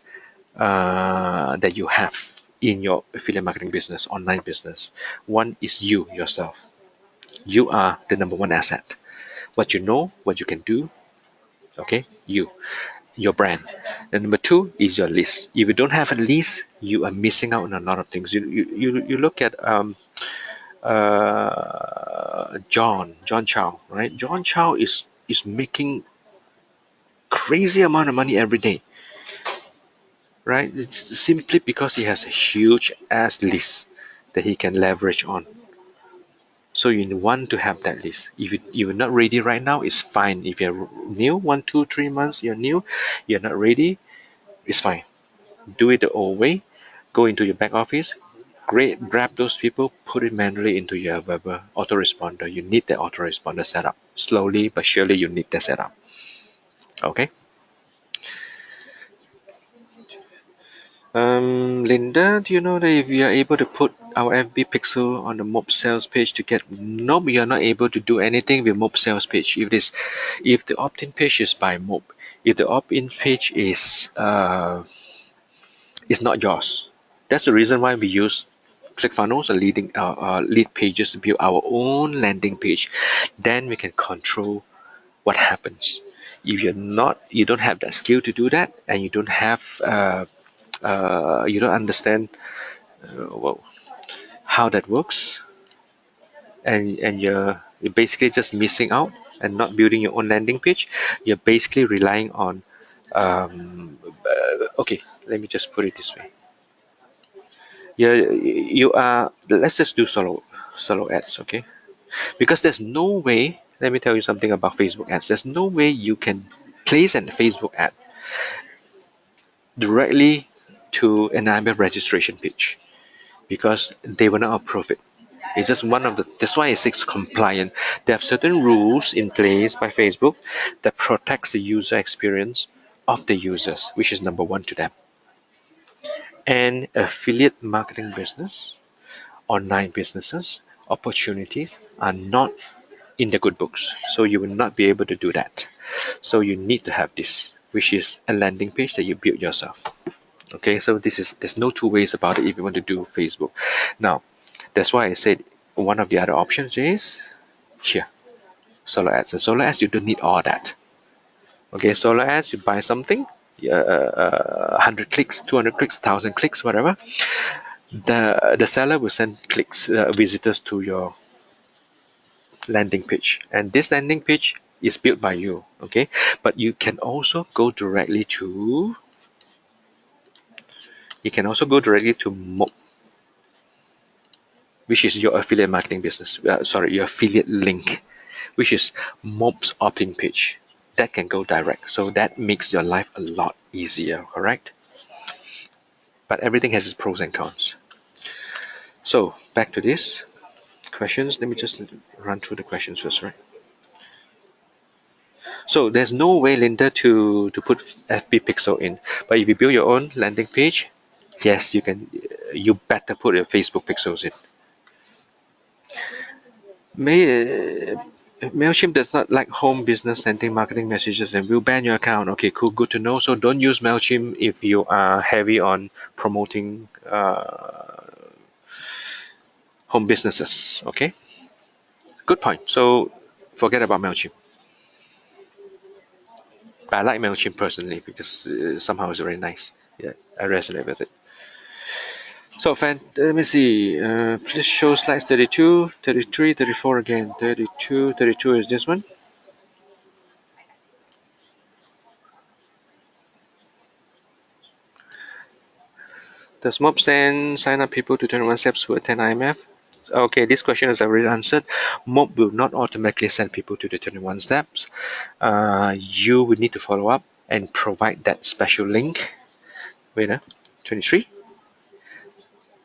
Speaker 3: that you have in your affiliate marketing business, online business. One is you yourself. You are the number one asset. What you know, what you can do, okay? Your brand. And number two is your list. If you don't have a list, you are missing out on a lot of things. You look at John Chow, right? John Chow is making crazy amount of money every day, right? It's simply because he has a huge ass list that he can leverage on. So you want to have that list. If you're not ready right now, it's fine. If you're new, 1, 2, 3 months, you're new, you're not ready, it's fine. Do it the old way. Go into your back office, grab those people, put it manually into your Weber autoresponder. You need that autoresponder set up. Slowly but surely, you need that set up. Okay. Linda, do you know that if we are able to put our FB pixel on the mob sales page to get nope, we are not able to do anything with mob sales page. If the opt-in page is by mob, if the opt-in page is not yours, that's the reason why we use ClickFunnels or lead pages to build our own landing page. Then we can control what happens. If you don't have that skill to do that, and you don't understand well, how that works, and you're basically just missing out and not building your own landing page. You're basically relying on okay, let me just put it this way. You are, let's just do solo ads, okay? Because there's no way, let me tell you something about Facebook ads. There's no way you can place a Facebook ad directly to an IMF registration page, because they will not approve it. It's just one of the, that's why it's compliant. They have certain rules in place by Facebook that protects the user experience of the users, which is number one to them. And affiliate marketing business, online businesses, opportunities are not in the good books. So you will not be able to do that. So you need to have this, which is a landing page that you build yourself. Okay, so there's no two ways about it if you want to do Facebook. Now, that's why I said one of the other options is here, solo ads. And solo ads, you don't need all that. Okay, solo ads, you buy something, 100 clicks, 200 clicks, 1,000 clicks, whatever. The seller will send visitors to your landing page, and this landing page It's built by you, okay? But you can also go directly to Mob, which is your affiliate marketing business. Your affiliate link, which is Mob's opt-in page. That can go direct. So that makes your life a lot easier, correct? But everything has its pros and cons. So back to this questions. Let me just run through the questions first, right? So there's no way, Linda, to put FB pixel in. But if you build your own landing page, yes, you can. You better put your Facebook pixels in. MailChimp does not like home business sending marketing messages and will ban your account. Okay, cool, good to know. So don't use MailChimp if you are heavy on promoting home businesses. Okay, good point. So forget about MailChimp. I like MailChimp personally because somehow it's very nice. Yeah, I resonate with it. So, let me see. Please show slides 32, 33, 34 again. 32, 32 is this one. Does Mob sign up people to 21 steps to attend IMF? Okay, this question is already answered. Mob will not automatically send people to the 21 steps. You will need to follow up and provide that special link. Wait, 23,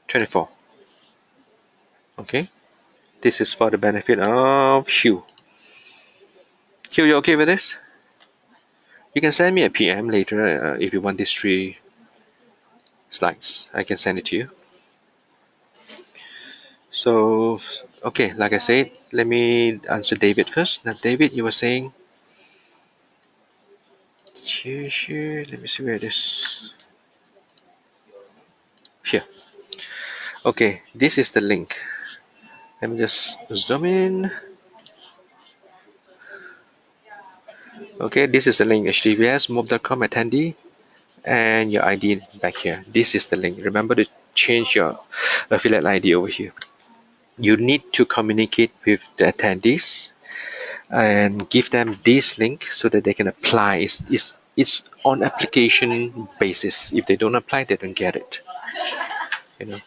Speaker 3: 24. Okay, this is for the benefit of Hugh. Hugh, you okay with this? You can send me a PM later if you want these 3 slides. I can send it to you. So, okay, like I said, let me answer David first. Now, David, you were saying, let me see where it is. Here. Okay, this is the link. Let me just zoom in. Okay, this is the link, https mob.com attendee and your ID back here. This is the link. Remember to change your affiliate ID over here. You need to communicate with the attendees and give them this link so that they can apply. It's on application basis. If they don't apply, they don't get it. You know.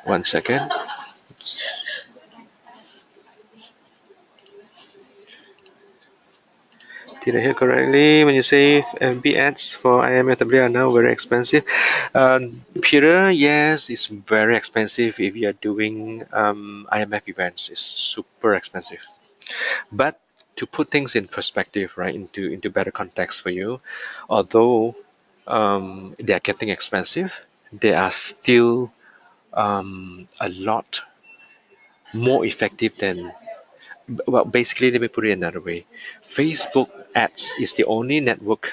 Speaker 3: 1 second. Did I hear correctly when you say FB ads for IMFW are now very expensive? Peter, yes, it's very expensive if you are doing IMF events. It's super expensive. But to put things in perspective, right, into better context for you, although they are getting expensive, they are still a lot more effective than. Well, basically, let me put it another way. Facebook ads is the only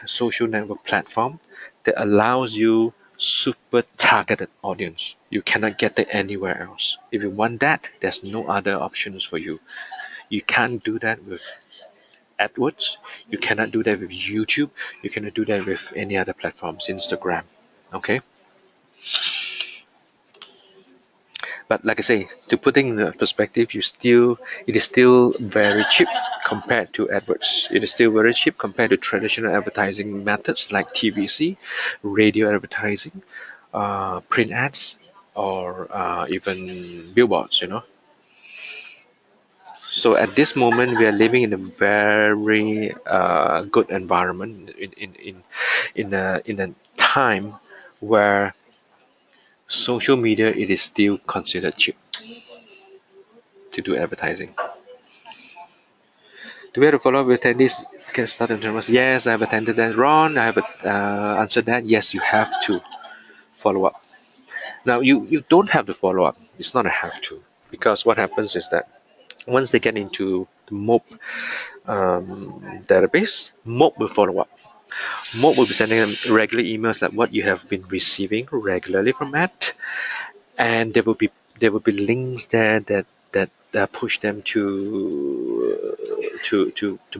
Speaker 3: social network platform that allows you super targeted audience. You cannot get it anywhere else. If you want that, there's no other options for you. You can't do that with AdWords. You cannot do that with YouTube. You cannot do that with any other platforms, Instagram. Okay? But like I say, to put it in perspective, it is still very cheap compared to AdWords. It is still very cheap compared to traditional advertising methods like TVC, radio advertising, print ads, or even billboards. So at this moment, we are living in a very good environment in a time where social media it is still considered cheap to do advertising. Do we have to follow up with attendees? Can start in terms. Yes, I have attended that. Ron, I have answered that. Yes, you have to follow up. Now, you don't have to follow up. It's not a have to. Because what happens is that once they get into the MOB database, MOB will follow up. MOB will be sending them regular emails like what you have been receiving regularly from Matt. And there will be links there that push them to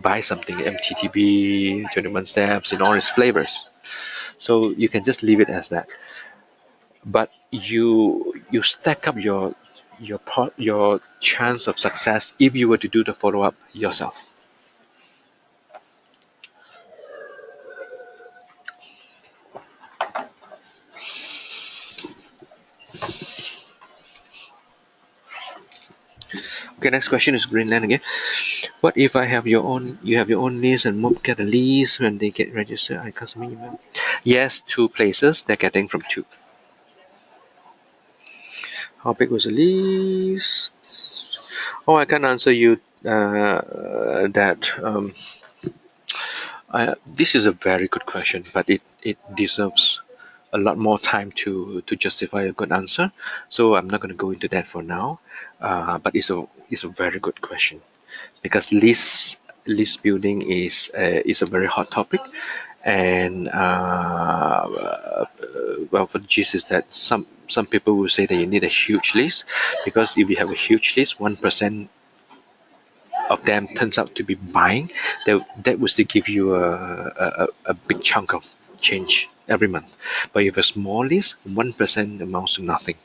Speaker 3: buy something, MTTB, 21 steps in all its flavors. So you can just leave it as that. But you stack up your chance of success if you were to do the follow-up yourself. Okay, next question is Greenland again. What if you have your own list and mob get a list when they get registered? I customer email. Yes, 2 places. They're getting from 2. How big was the list? Oh, I can't answer you that. This is a very good question, but it deserves a lot more time to justify a good answer. So I'm not going to go into that for now. But it's a very good question, because list building is a very hot topic, and well, for the gist is that some people will say that you need a huge list, because if you have a huge list, 1% of them turns out to be buying, that will still give you a big chunk of change every month. But if a small list, 1% amounts to nothing.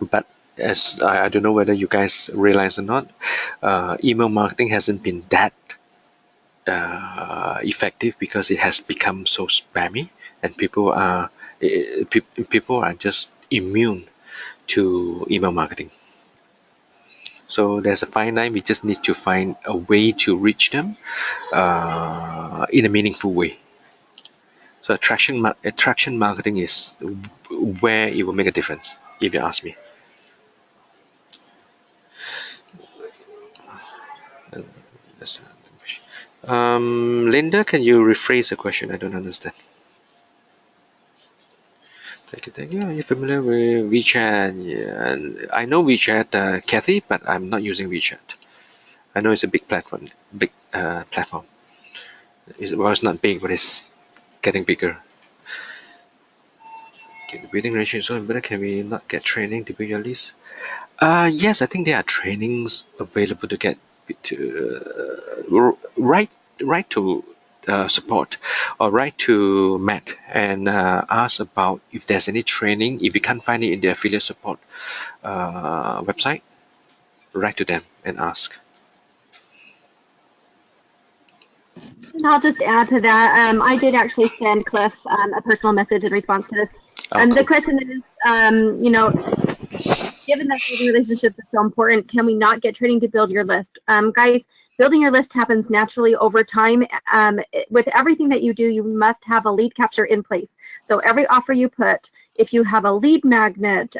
Speaker 3: But as I don't know whether you guys realize or not, email marketing hasn't been that effective, because it has become so spammy, and people are just immune to email marketing. So there's a fine line. We just need to find a way to reach them in a meaningful way. So attraction marketing is where it will make a difference, if you ask me. Linda, can you rephrase the question? I don't understand. Thank you. Are you familiar with WeChat? Yeah, I know WeChat, Kathy, but I'm not using WeChat. I know it's a big platform. Well, it's not big, but it's getting bigger. Okay, the building ratio is so important. Can we not get training to build your list? Yes, I think there are trainings available to get right to support, or write to Matt and ask about if there's any training. If you can't find it in the affiliate support website, write to them and ask.
Speaker 2: And I'll just add to that. I did actually send Cliff a personal message in response to this.
Speaker 3: Oh,
Speaker 2: The
Speaker 3: cool.
Speaker 2: question is, given that building relationships is so important, can we not get training to build your list? Guys, building your list happens naturally over time. With everything that you do, you must have a lead capture in place. So every offer you put, if you have a lead magnet,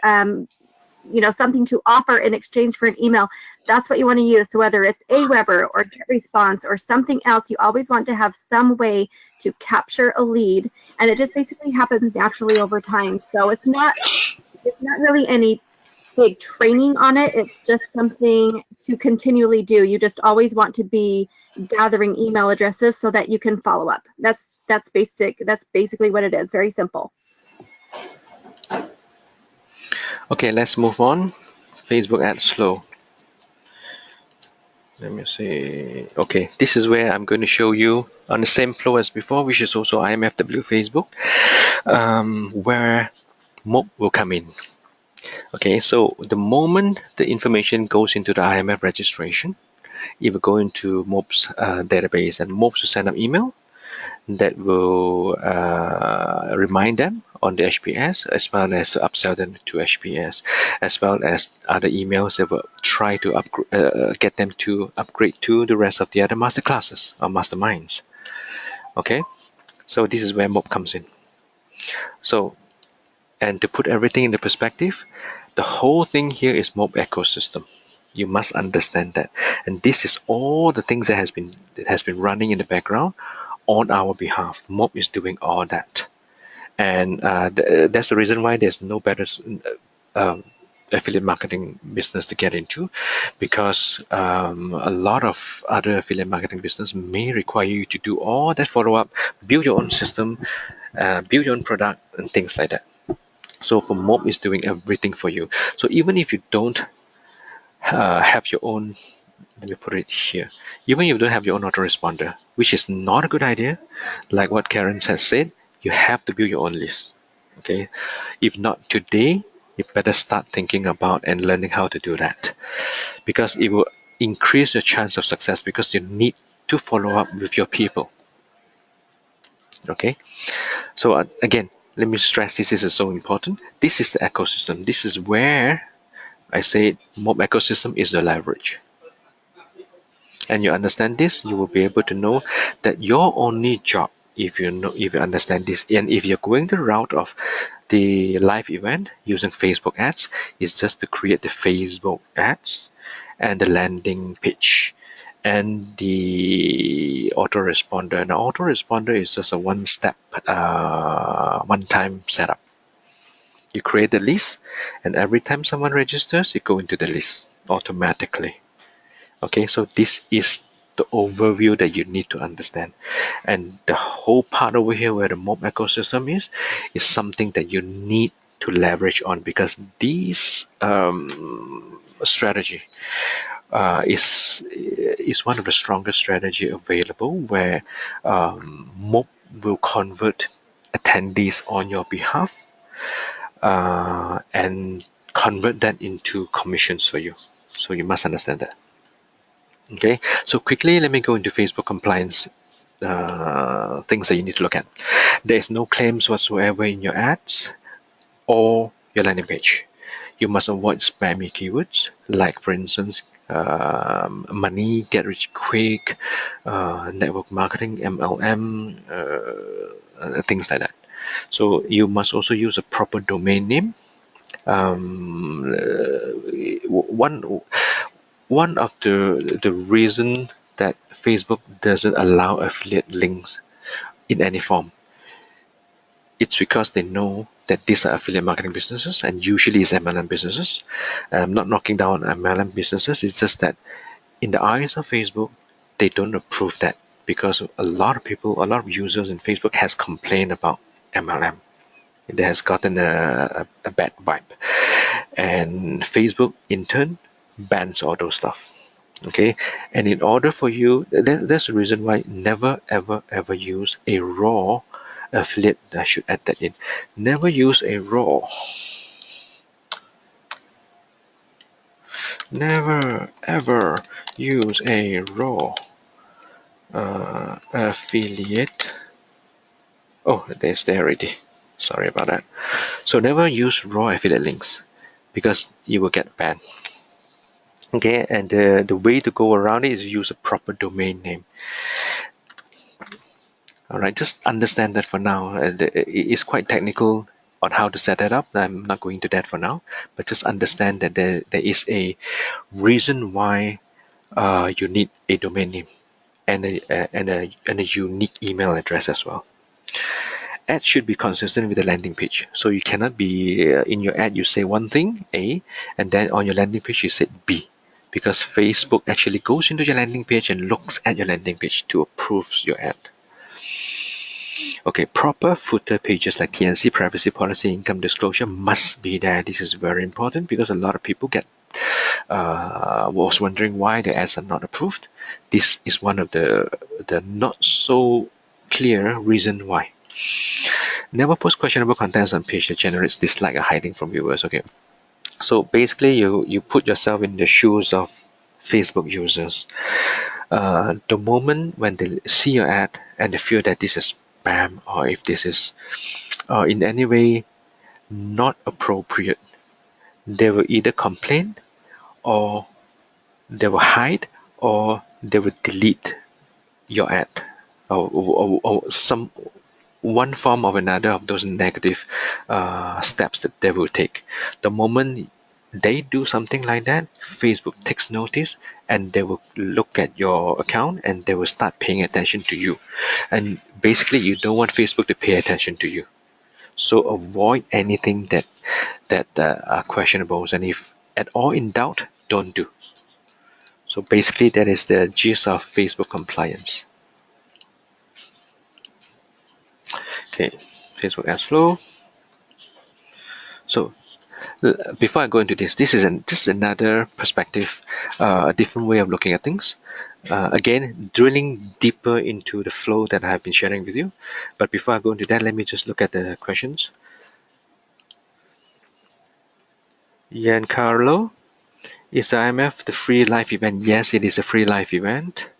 Speaker 2: something to offer in exchange for an email, that's what you want to use. So whether it's Aweber or GetResponse or something else, you always want to have some way to capture a lead, and it just basically happens naturally over time. So it's not really any big training on it. It's just something to continually do. You just always want to be gathering email addresses so that you can follow up. That's basically what it is. Very simple.
Speaker 3: Okay, let's move on. Facebook ads slow. Let me see. Okay, this is where I'm going to show you on the same flow as before, which is also IMFW Facebook, where mob will come in. Okay, so the moment the information goes into the IMF registration, if you go into MOB's database, and MOBs will send an email that will remind them on the HPS, as well as to upsell them to HPS, as well as other emails that will try to get them to upgrade to the rest of the other master classes or masterminds. Okay, so this is where MOB comes in. So, and to put everything into perspective, the whole thing here is MOB ecosystem. You must understand that, and this is all the things that has been running in the background on our behalf. MOB is doing all that, and that's the reason why there's no better affiliate marketing business to get into, because a lot of other affiliate marketing business may require you to do all that follow-up, build your own system, build your own product, and things like that. So for MOB is doing everything for you. So even if you don't have your own, let me put it here, even if you don't have your own autoresponder, which is not a good idea, like what Karen has said, you have to build your own list. Okay, if not today, you better start thinking about and learning how to do that, because it will increase your chance of success, because you need to follow up with your people. Okay, so again, let me stress, this is so important. This is the ecosystem. This is where I say mob ecosystem is the leverage. And you understand this, you will be able to know that your only job, if you understand this, and if you're going the route of the live event using Facebook ads, is just to create the Facebook ads and the landing page and the autoresponder. Now, autoresponder is just a one-step, one-time setup. You create the list, and every time someone registers, you go into the list automatically. Okay, so this is the overview that you need to understand. And the whole part over here where the mob ecosystem is something that you need to leverage on, because this strategy is one of the strongest strategy available, where mob will convert attendees on your behalf and convert that into commissions for you. So you must understand that. Okay, so quickly, let me go into Facebook compliance things that you need to look at. There is no claims whatsoever in your ads or your landing page. You must avoid spammy keywords, like, for instance, money, get rich quick, network marketing, MLM, things like that. So you must also use a proper domain name. One of the reason that Facebook doesn't allow affiliate links in any form, it's because they know that these are affiliate marketing businesses, and usually it's MLM businesses. I'm not knocking down MLM businesses. It's just that in the eyes of Facebook, they don't approve that, because a lot of people, a lot of users in Facebook has complained about MLM. It has gotten a bad vibe, and Facebook in turn bans all those stuff. Okay, and in order for you, that's the reason why never ever use a raw affiliate. I should add that in. Never use a raw. Never ever use a raw affiliate. Oh, there's there already. Sorry about that. So never use raw affiliate links, because you will get banned. Okay, and the way to go around it is use a proper domain name. All right, just understand that for now. It's quite technical on how to set that up. I'm not going to that for now, but just understand that there is a reason why you need a domain name and a unique email address as well. Ad should be consistent with the landing page. So you cannot be in your ad you say one thing A, and then on your landing page you said B, because Facebook actually goes into your landing page and looks at your landing page to approve your ad. Okay, proper footer pages like TNC, privacy policy, income disclosure must be there. This is very important, because a lot of people was wondering why the ads are not approved. This is one of the not so clear reason why. Never post questionable contents on page that generates dislike or hiding from viewers. Okay, so basically you put yourself in the shoes of Facebook users. The moment when they see your ad and they feel that this is spam, or if this is in any way not appropriate, they will either complain, or they will hide, or they will delete your ad, or some one form or another of those negative steps that they will take. The moment they do something like that, Facebook takes notice, and they will look at your account, and they will start paying attention to you. And basically, you don't want Facebook to pay attention to you. So avoid anything that are questionable, and if at all in doubt, don't do. So basically, that is the gist of Facebook compliance. Okay, Facebook ads flow. So before I go into this is just another perspective, a different way of looking at things. Again, drilling deeper into the flow that I have been sharing with you. But before I go into that, let me just look at the questions. Giancarlo, is the IMF the free live event? Yes, it is a free live event.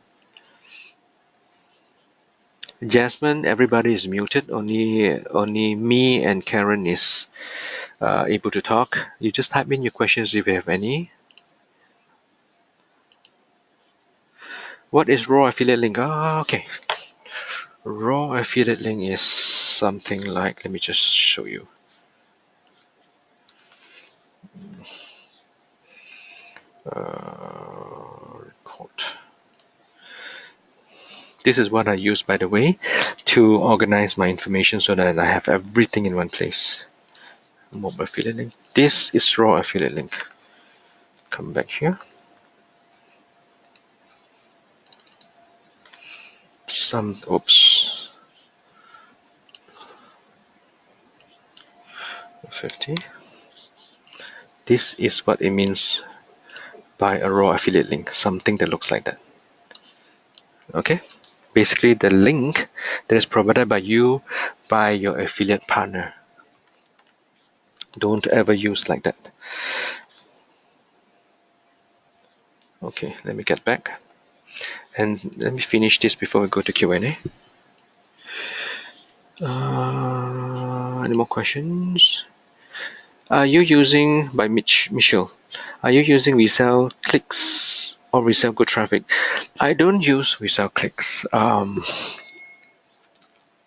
Speaker 3: Jasmine, everybody is muted. Only me and Karen is able to talk. You just type in your questions if you have any. What is raw affiliate link? Okay. Raw affiliate link is something like, let me just show you. Record. This is what I use, by the way, to organize my information so that I have everything in one place. Mob affiliate link. This is raw affiliate link. Come back here. Oops. 50. This is what it means by a raw affiliate link, something that looks like that. Okay, basically the link that is provided by you by your affiliate partner. Don't ever use like that. Okay, let me get back and let me finish this before we go to Q&A. Any more questions? Are you using, by Michelle, are you using resell clicks or resell good traffic? I don't use resell clicks.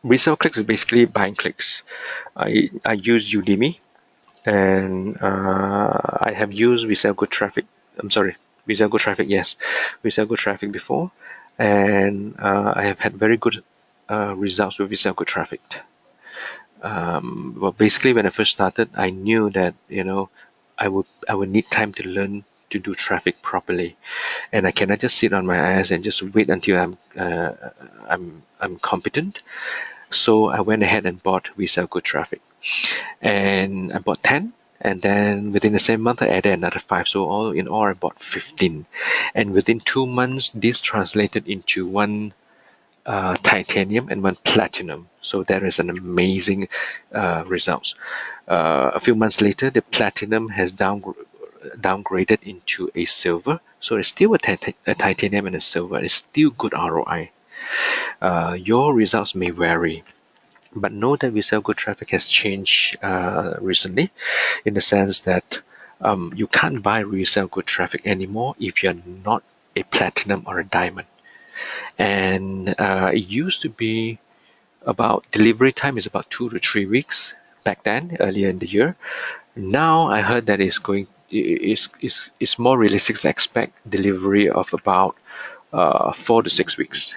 Speaker 3: Resell clicks is basically buying clicks. I use Udemy, and I have used resell good traffic. I'm sorry, resell good traffic. Yes, resell good traffic before, and I have had very good results with resell good traffic. Well, basically, when I first started, I knew that I would need time to learn to do traffic properly, and I cannot just sit on my ass and just wait until I'm competent. So I went ahead and bought resell good traffic, and I bought 10. And then within the same month, I added another 5. So all in all, I bought 15. And within 2 months, this translated into one titanium and one platinum. So that is an amazing results. A few months later, the platinum has downgraded into a silver. So it's still a titanium and a silver. It's still good ROI. Your results may vary. But know that resell good traffic has changed recently, in the sense that you can't buy resell good traffic anymore if you're not a platinum or a diamond. And it used to be about delivery time is about 2 to 3 weeks back then, earlier in the year. Now I heard that it's more realistic to expect delivery of about 4 to 6 weeks.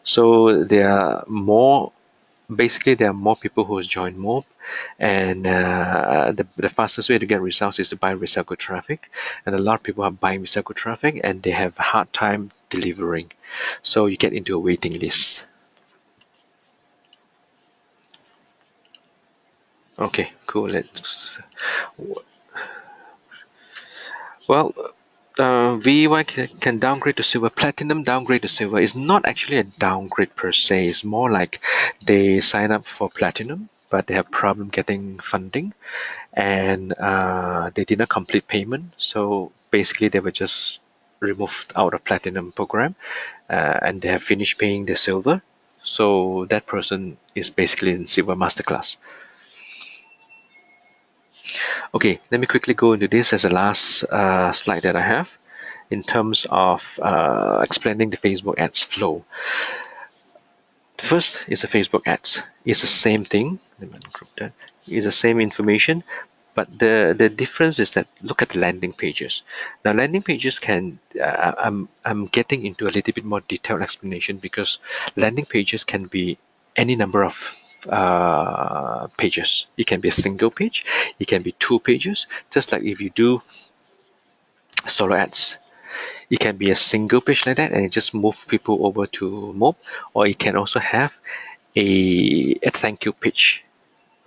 Speaker 3: So there are more people who has joined Mob, and the fastest way to get results is to buy resell good traffic, and a lot of people are buying resell good traffic and they have a hard time delivering, so you get into a waiting list. Okay, cool. VY can downgrade to silver. Platinum downgrade to silver is not actually a downgrade per se. It's more like they sign up for platinum, but they have problem getting funding, and they did not complete payment. So basically, they were just removed out of platinum program, and they have finished paying the silver. So that person is basically in silver masterclass. Okay, let me quickly go into this as the last slide that I have in terms of explaining the Facebook ads flow. First is the Facebook ads. It's the same thing. Let me ungroup that. It's the same information, but the difference is that look at the landing pages. Now, landing pages can I'm getting into a little bit more detailed explanation, because landing pages can be any number of pages. It can be a single page, it can be 2 pages, just like if you do solo ads. It can be a single page like that, and it just move people over to Mob, or it can also have a thank you page.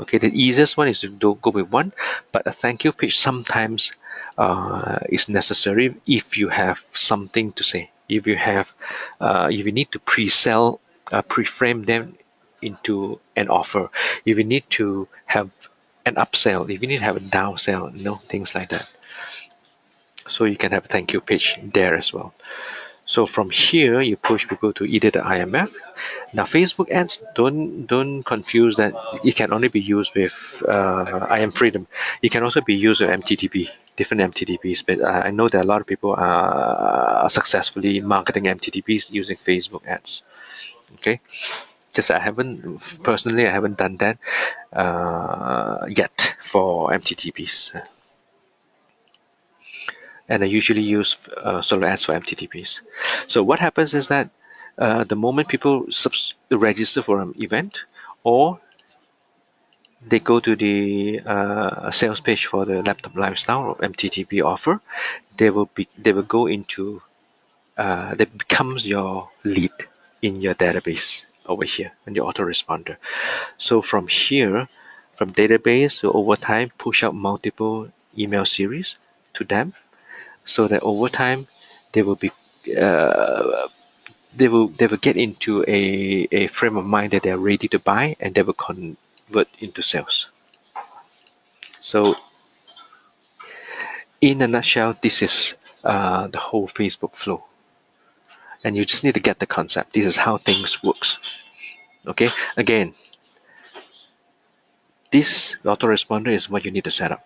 Speaker 3: Okay, the easiest one is to go with one, but a thank you page sometimes is necessary if you have something to say. If you need to pre-sell, pre-frame them into an offer. If you need to have an upsell, if you need to have a downsell, things like that. So you can have a thank you page there as well. So from here, you push people to either the IMF. Now, Facebook ads, don't confuse that. It can only be used with IM Freedom. It can also be used with MTTP, different MTTPs. But I know that a lot of people are successfully marketing MTTPs using Facebook ads. Okay, just I haven't done that yet for MTTPs. And I usually use solo ads for MTTPs. So what happens is that the moment people register for an event, or they go to the sales page for the laptop lifestyle or MTTP offer, they will go into that becomes your lead in your database over here in the autoresponder. So from here, from database, so over time push out multiple email series to them, so that over time they will be they will get into a frame of mind that they're ready to buy, and they will convert into sales. So in a nutshell, this is the whole Facebook flow, and you just need to get the concept. This is how things works. Okay, again, this autoresponder is what you need to set up.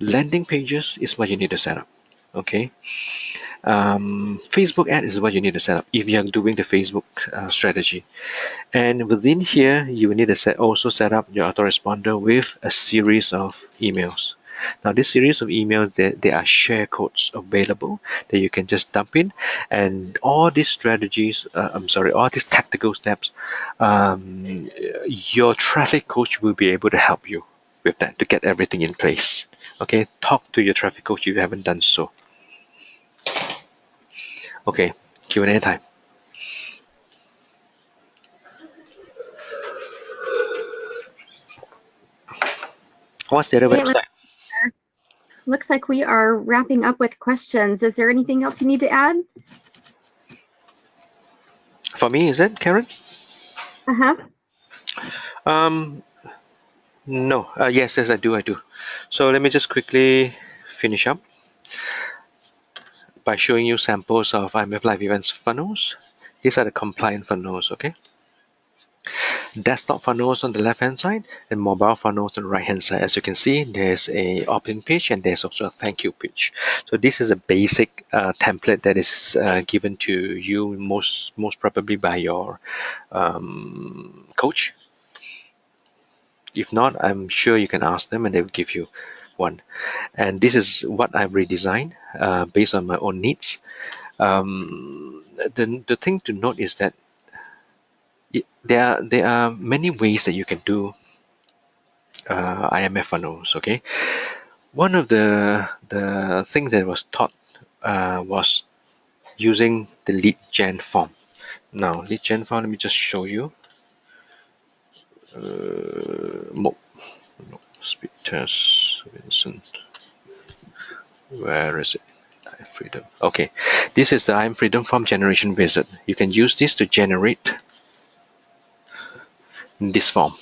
Speaker 3: Landing pages is what you need to set up. Okay, Facebook ad is what you need to set up if you are doing the Facebook strategy. And within here, you will need to also set up your autoresponder with a series of emails. Now, this series of emails, there are share codes available that you can just dump in, and all these strategies, all these tactical steps, your traffic coach will be able to help you with that to get everything in place. Okay, talk to your traffic coach if you haven't done so. Okay, Q&A time. What's the other
Speaker 2: Okay,
Speaker 3: website?
Speaker 2: looks like we are wrapping up with questions. Is there anything else you need to add?
Speaker 3: For me, is it, Karen?
Speaker 2: Uh-huh.
Speaker 3: No. Yes, I do. So let me just quickly finish up by showing you samples of IMF Live Events funnels. These are the compliant funnels, okay? Desktop funnels on the left-hand side and mobile funnels on the right-hand side. As you can see, there's a opt-in page and there's also a thank you page. So this is a basic template that is given to you most probably by your coach. If not, I'm sure you can ask them and they will give you one. And this is what I've redesigned based on my own needs. The thing to note is that there are many ways that you can do IMF funnels. Okay, one of the thing that was taught was using the lead gen form. Now, lead gen form, let me just show you. Speed test, Vincent. Where is it? Freedom. Okay, this is the I'm Freedom form generation wizard. You can use this to generate this form.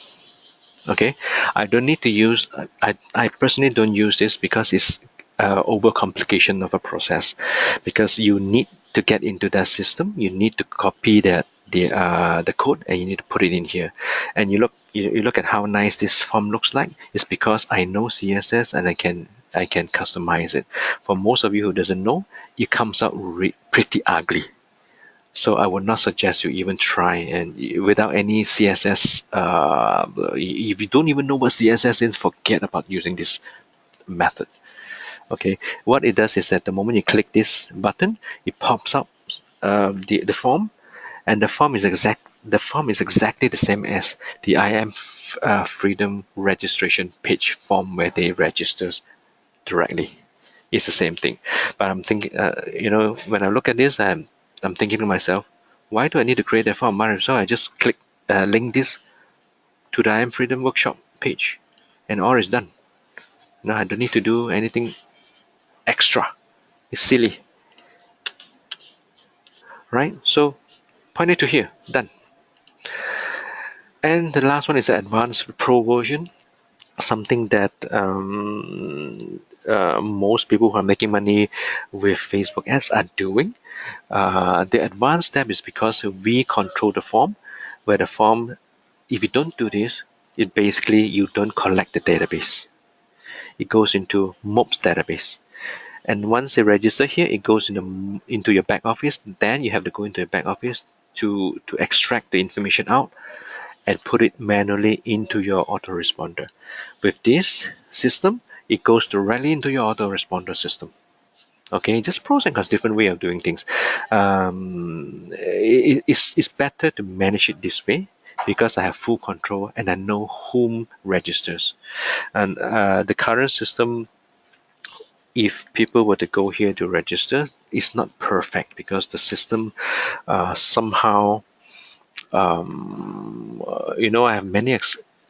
Speaker 3: Okay, I don't need to use. I personally don't use this because it's over complication of a process. Because you need to get into that system, you need to copy the code and you need to put it in here. And you look at how nice this form looks like. It's because I know CSS and I can customize it. For most of you who doesn't know, it comes out pretty ugly. So I would not suggest you even try, and without any CSS. If you don't even know what CSS is, forget about using this method. Okay, what it does is that the moment you click this button, it pops up the form, and the form is exactly the same as the IM Freedom registration page form where they registers directly. It's the same thing. But I'm thinking, when I look at this, I'm thinking to myself, why do I need to create that form? Might as well I just click link this to the I Am Freedom Workshop page, and all is done. No, I don't need to do anything extra. It's silly, right? So point it to here, done. And the last one is the advanced pro version. something that most people who are making money with Facebook ads are doing. The advanced step is because we control the form, where the form, if you don't do this, it basically you don't collect the database. It goes into MOPS database. And once they register here, it goes into your back office. Then you have to go into your back office to extract the information out and put it manually into your autoresponder. With this system, it goes directly into your autoresponder system. Okay, just pros and cons, different way of doing things. It's better to manage it this way because I have full control and I know whom registers. And the current system, if people were to go here to register, it's not perfect because the system somehow, I have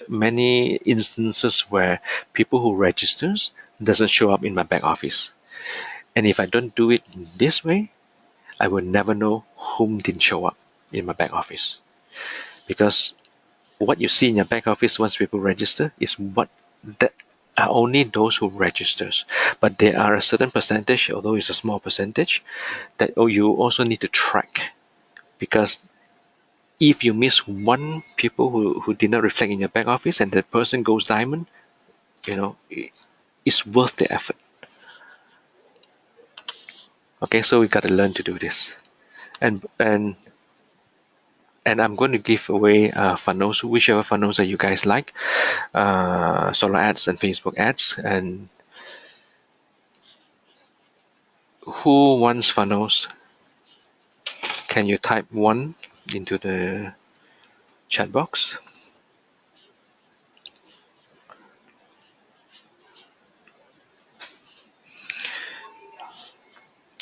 Speaker 3: many instances where people who registers doesn't show up in my back office. And if I don't do it this way, I will never know whom didn't show up in my back office. Because what you see in your back office once people register is what that are only those who registers. But there are a certain percentage, although it's a small percentage, that you also need to track. Because if you miss one people who did not reflect in your back office and that person goes diamond, it's worth the effort. Okay, so we got to learn to do this. And I'm going to give away funnels, whichever funnels that you guys like, solo ads and Facebook ads. And who wants funnels? Can you type one into the chat box?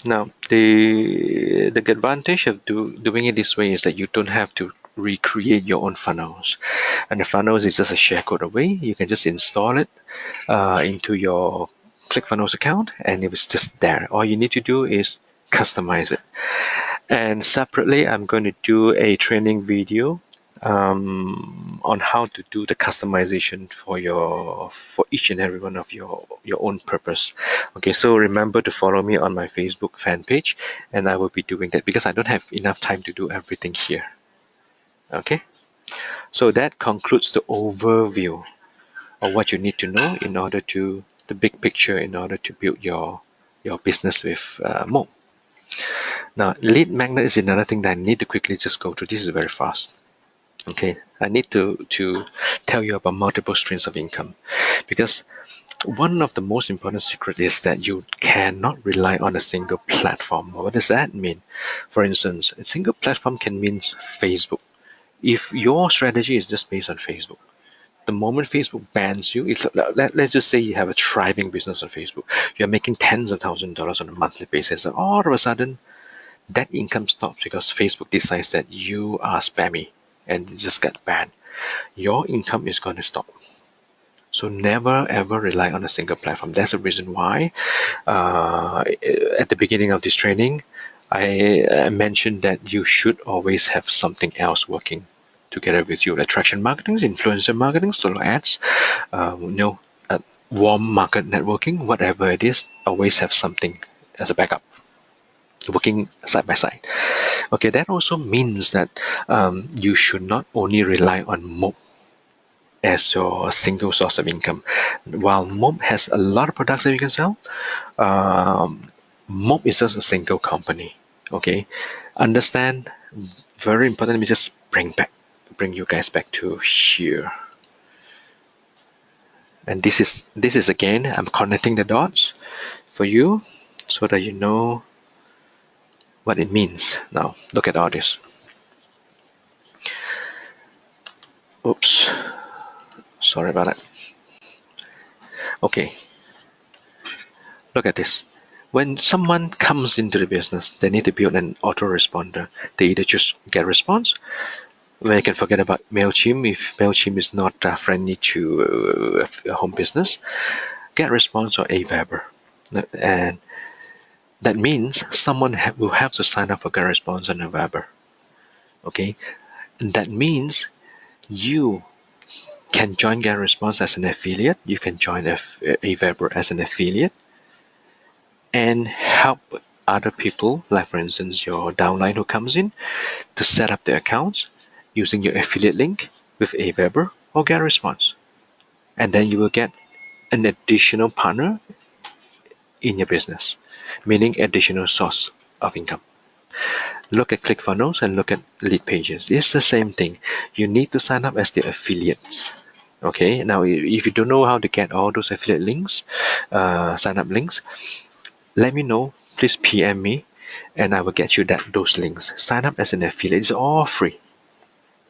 Speaker 3: Now, the advantage of doing it this way is that you don't have to recreate your own funnels. And the funnels is just a share code away. You can just install it into your ClickFunnels account, and it was just there. All you need to do is customize it. And separately, I'm going to do a training video on how to do the customization for each and every one of your own purpose. Okay, so remember to follow me on my Facebook fan page, and I will be doing that because I don't have enough time to do everything here. Okay, so that concludes the overview of what you need to know in order to the big picture in order to build your business with Mo. Now, lead magnet is another thing that I need to quickly just go through. This is very fast. Okay, I need to tell you about multiple streams of income, because one of the most important secrets is that you cannot rely on a single platform. What does that mean? For instance, a single platform can mean Facebook. If your strategy is just based on Facebook, the moment Facebook bans you, let's just say you have a thriving business on Facebook, you're making tens of thousands of dollars on a monthly basis, and all of a sudden that income stops because Facebook decides that you are spammy and you just get banned. Your income is going to stop. So never ever rely on a single platform. That's the reason why at the beginning of this training, I mentioned that you should always have something else working together with you. Attraction marketing, influencer marketing, solo ads, warm market networking, whatever it is, always have something as a backup working side by side. Okay, that also means that you should not only rely on MOB as your single source of income. While MOB has a lot of products that you can sell, MOB is just a single company. Okay, understand? Very important. Let me just bring you guys back to here. And this is again, I'm connecting the dots for you so that you know what it means. Now, look at all this. Oops, sorry about that. Okay, look at this. When someone comes into the business, they need to build an autoresponder. They either just get response, where you can forget about MailChimp if MailChimp is not friendly to a home business, get response or Aweber. And that means someone will have to sign up for get response and Aweber. Okay, and that means you can join GetResponse as an affiliate. You can join Aweber as an affiliate and help other people, like for instance your downline who comes in, to set up their accounts using your affiliate link with Aweber or GetResponse. And then you will get an additional partner in your business, meaning additional source of income. Look at ClickFunnels and look at lead pages. It's the same thing. You need to sign up as the affiliates. Okay, now if you don't know how to get all those affiliate links, sign up links, let me know. Please PM me and I will get you those links. Sign up as an affiliate. It's all free.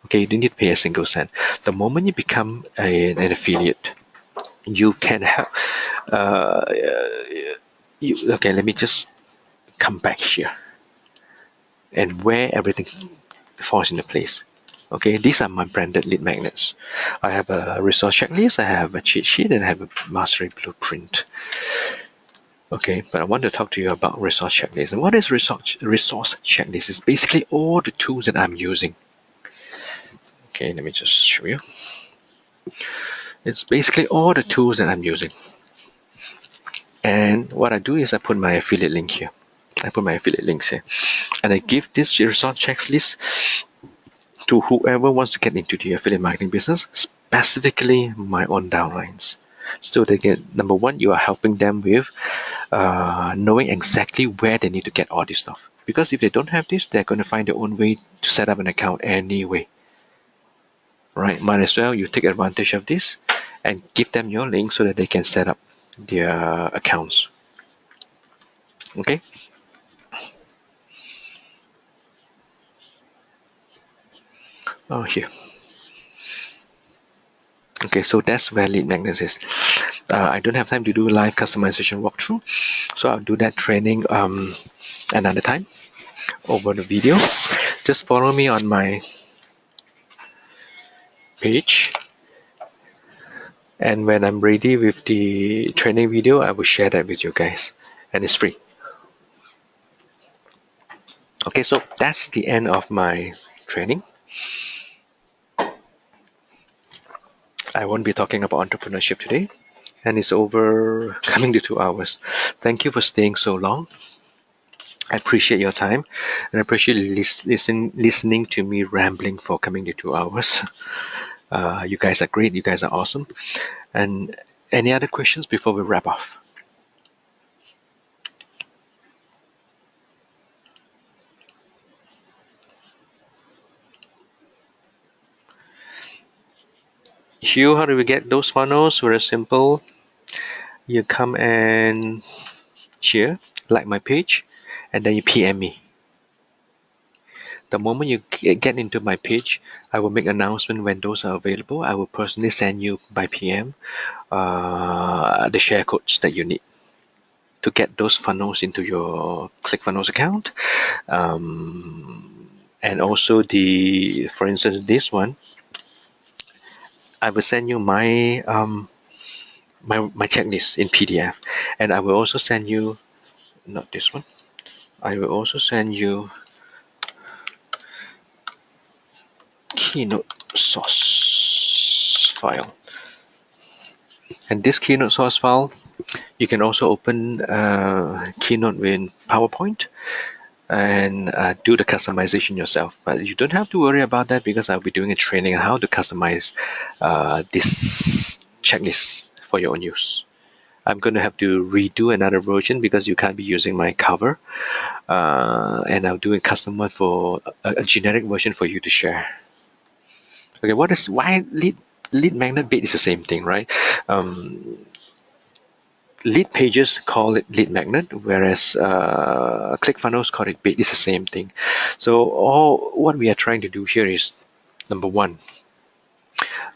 Speaker 3: Okay, you don't need to pay a single cent. The moment you become an affiliate, you can have okay, let me just come back here and where everything falls into place. Okay, these are my branded lead magnets. I have a resource checklist, I have a cheat sheet, and I have a mastery blueprint. Okay, but I want to talk to you about resource checklist. And what is resource checklist? It's basically all the tools that I'm using. Okay, let me just show you. It's basically all the tools that I'm using. And what I do is I put my affiliate link here. I put my affiliate links here. And I give this resource checklist to whoever wants to get into the affiliate marketing business, specifically my own downlines. So they get, number one, you are helping them with knowing exactly where they need to get all this stuff. Because if they don't have this, they're going to find their own way to set up an account anyway. Right? Might as well you take advantage of this and give them your link so that they can set up their accounts. Okay? Oh, here. Okay, so that's where lead magnets is. I don't have time to do live customization walkthrough, so I'll do that training another time over the video. Just follow me on my page, and when I'm ready with the training video, I will share that with you guys, and it's free. Okay, so that's the end of my training. I won't be talking about entrepreneurship today, and it's over coming to 2 hours. Thank you for staying so long. I appreciate your time, and I appreciate listening to me rambling for coming to 2 hours. You guys are great. You guys are awesome. And any other questions before we wrap off? Hugh, how do we get those funnels? Very simple. You come and share, like my page, and then you PM me. The moment you get into my page, I will make an announcement when those are available. I will personally send you by PM the share codes that you need to get those funnels into your ClickFunnels account. And also for instance, this one, I will send you my my checklist in PDF, and I will also send you, not this one, I will also send you Keynote source file. And this Keynote source file, you can also open Keynote with PowerPoint and do the customization yourself. But you don't have to worry about that because I'll be doing a training on how to customize this checklist for your own use. I'm going to have to redo another version because you can't be using my cover. And I'll do a custom one for a generic version for you to share. Okay, why lead magnet bait is the same thing, right? Lead pages call it lead magnet, whereas ClickFunnels call it bait. It's the same thing. So what we are trying to do here is, number one,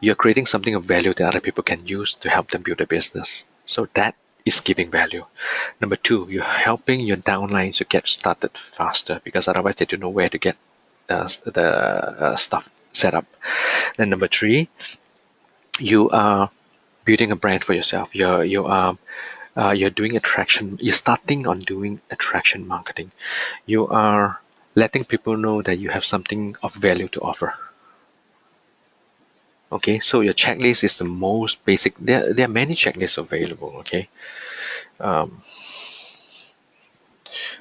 Speaker 3: you're creating something of value that other people can use to help them build a business. So that is giving value. Number two, you're helping your downlines to get started faster because otherwise they don't know where to get the stuff set up. Then number three, you are building a brand for yourself. You're doing attraction. You're starting on doing attraction marketing. You are letting people know that you have something of value to offer. Okay, so your checklist is the most basic. There are many checklists available. Okay,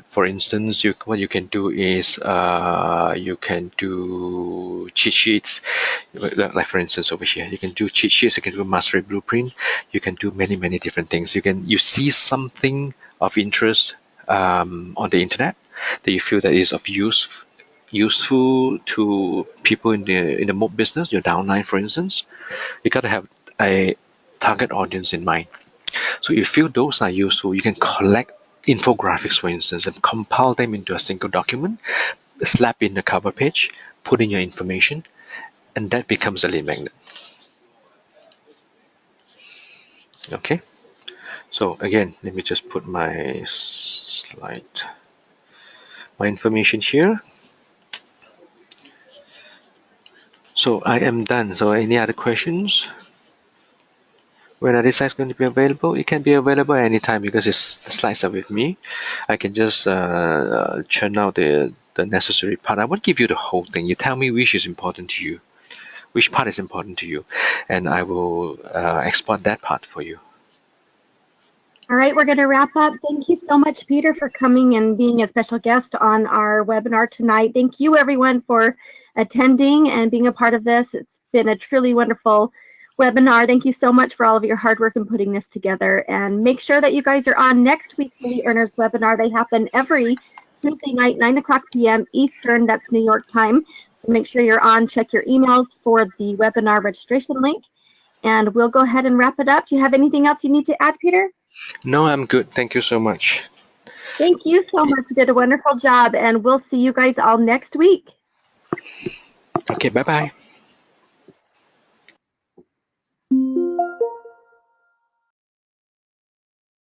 Speaker 3: for instance, what you can do is you can do cheat sheets. Like for instance, over here, you can do cheat sheets. You can do mastery blueprint. You can do many different things. You see something of interest on the internet that you feel that is of useful to people in the mob business, your downline, for instance. You got to have a target audience in mind. So if you feel those are useful, you can collect infographics, for instance, and compile them into a single document, slap in the cover page, put in your information, and that becomes a lead magnet. Okay. So again, let me just put my slide, my information here. So I am done. So any other questions? When are these slides going to be available? It can be available anytime because the slides are with me. I can just churn out the necessary part. I won't give you the whole thing. You tell me which is important to you, which part is important to you, and I will export that part for you.
Speaker 2: All right, we're going to wrap up. Thank you so much, Peter, for coming and being a special guest on our webinar tonight. Thank you, everyone, for attending and being a part of this. It's been a truly wonderful webinar. Thank you so much for all of your hard work in putting this together. And make sure that you guys are on next week's Elite Earners webinar. They happen every Tuesday night, 9 o'clock p.m. Eastern. That's New York time. So make sure you're on. Check your emails for the webinar registration link. And we'll go ahead and wrap it up. Do you have anything else you need to add, Peter?
Speaker 3: No, I'm good. Thank you so much.
Speaker 2: Thank you so much. You did a wonderful job, and we'll see you guys all next week.
Speaker 3: Okay, bye-bye.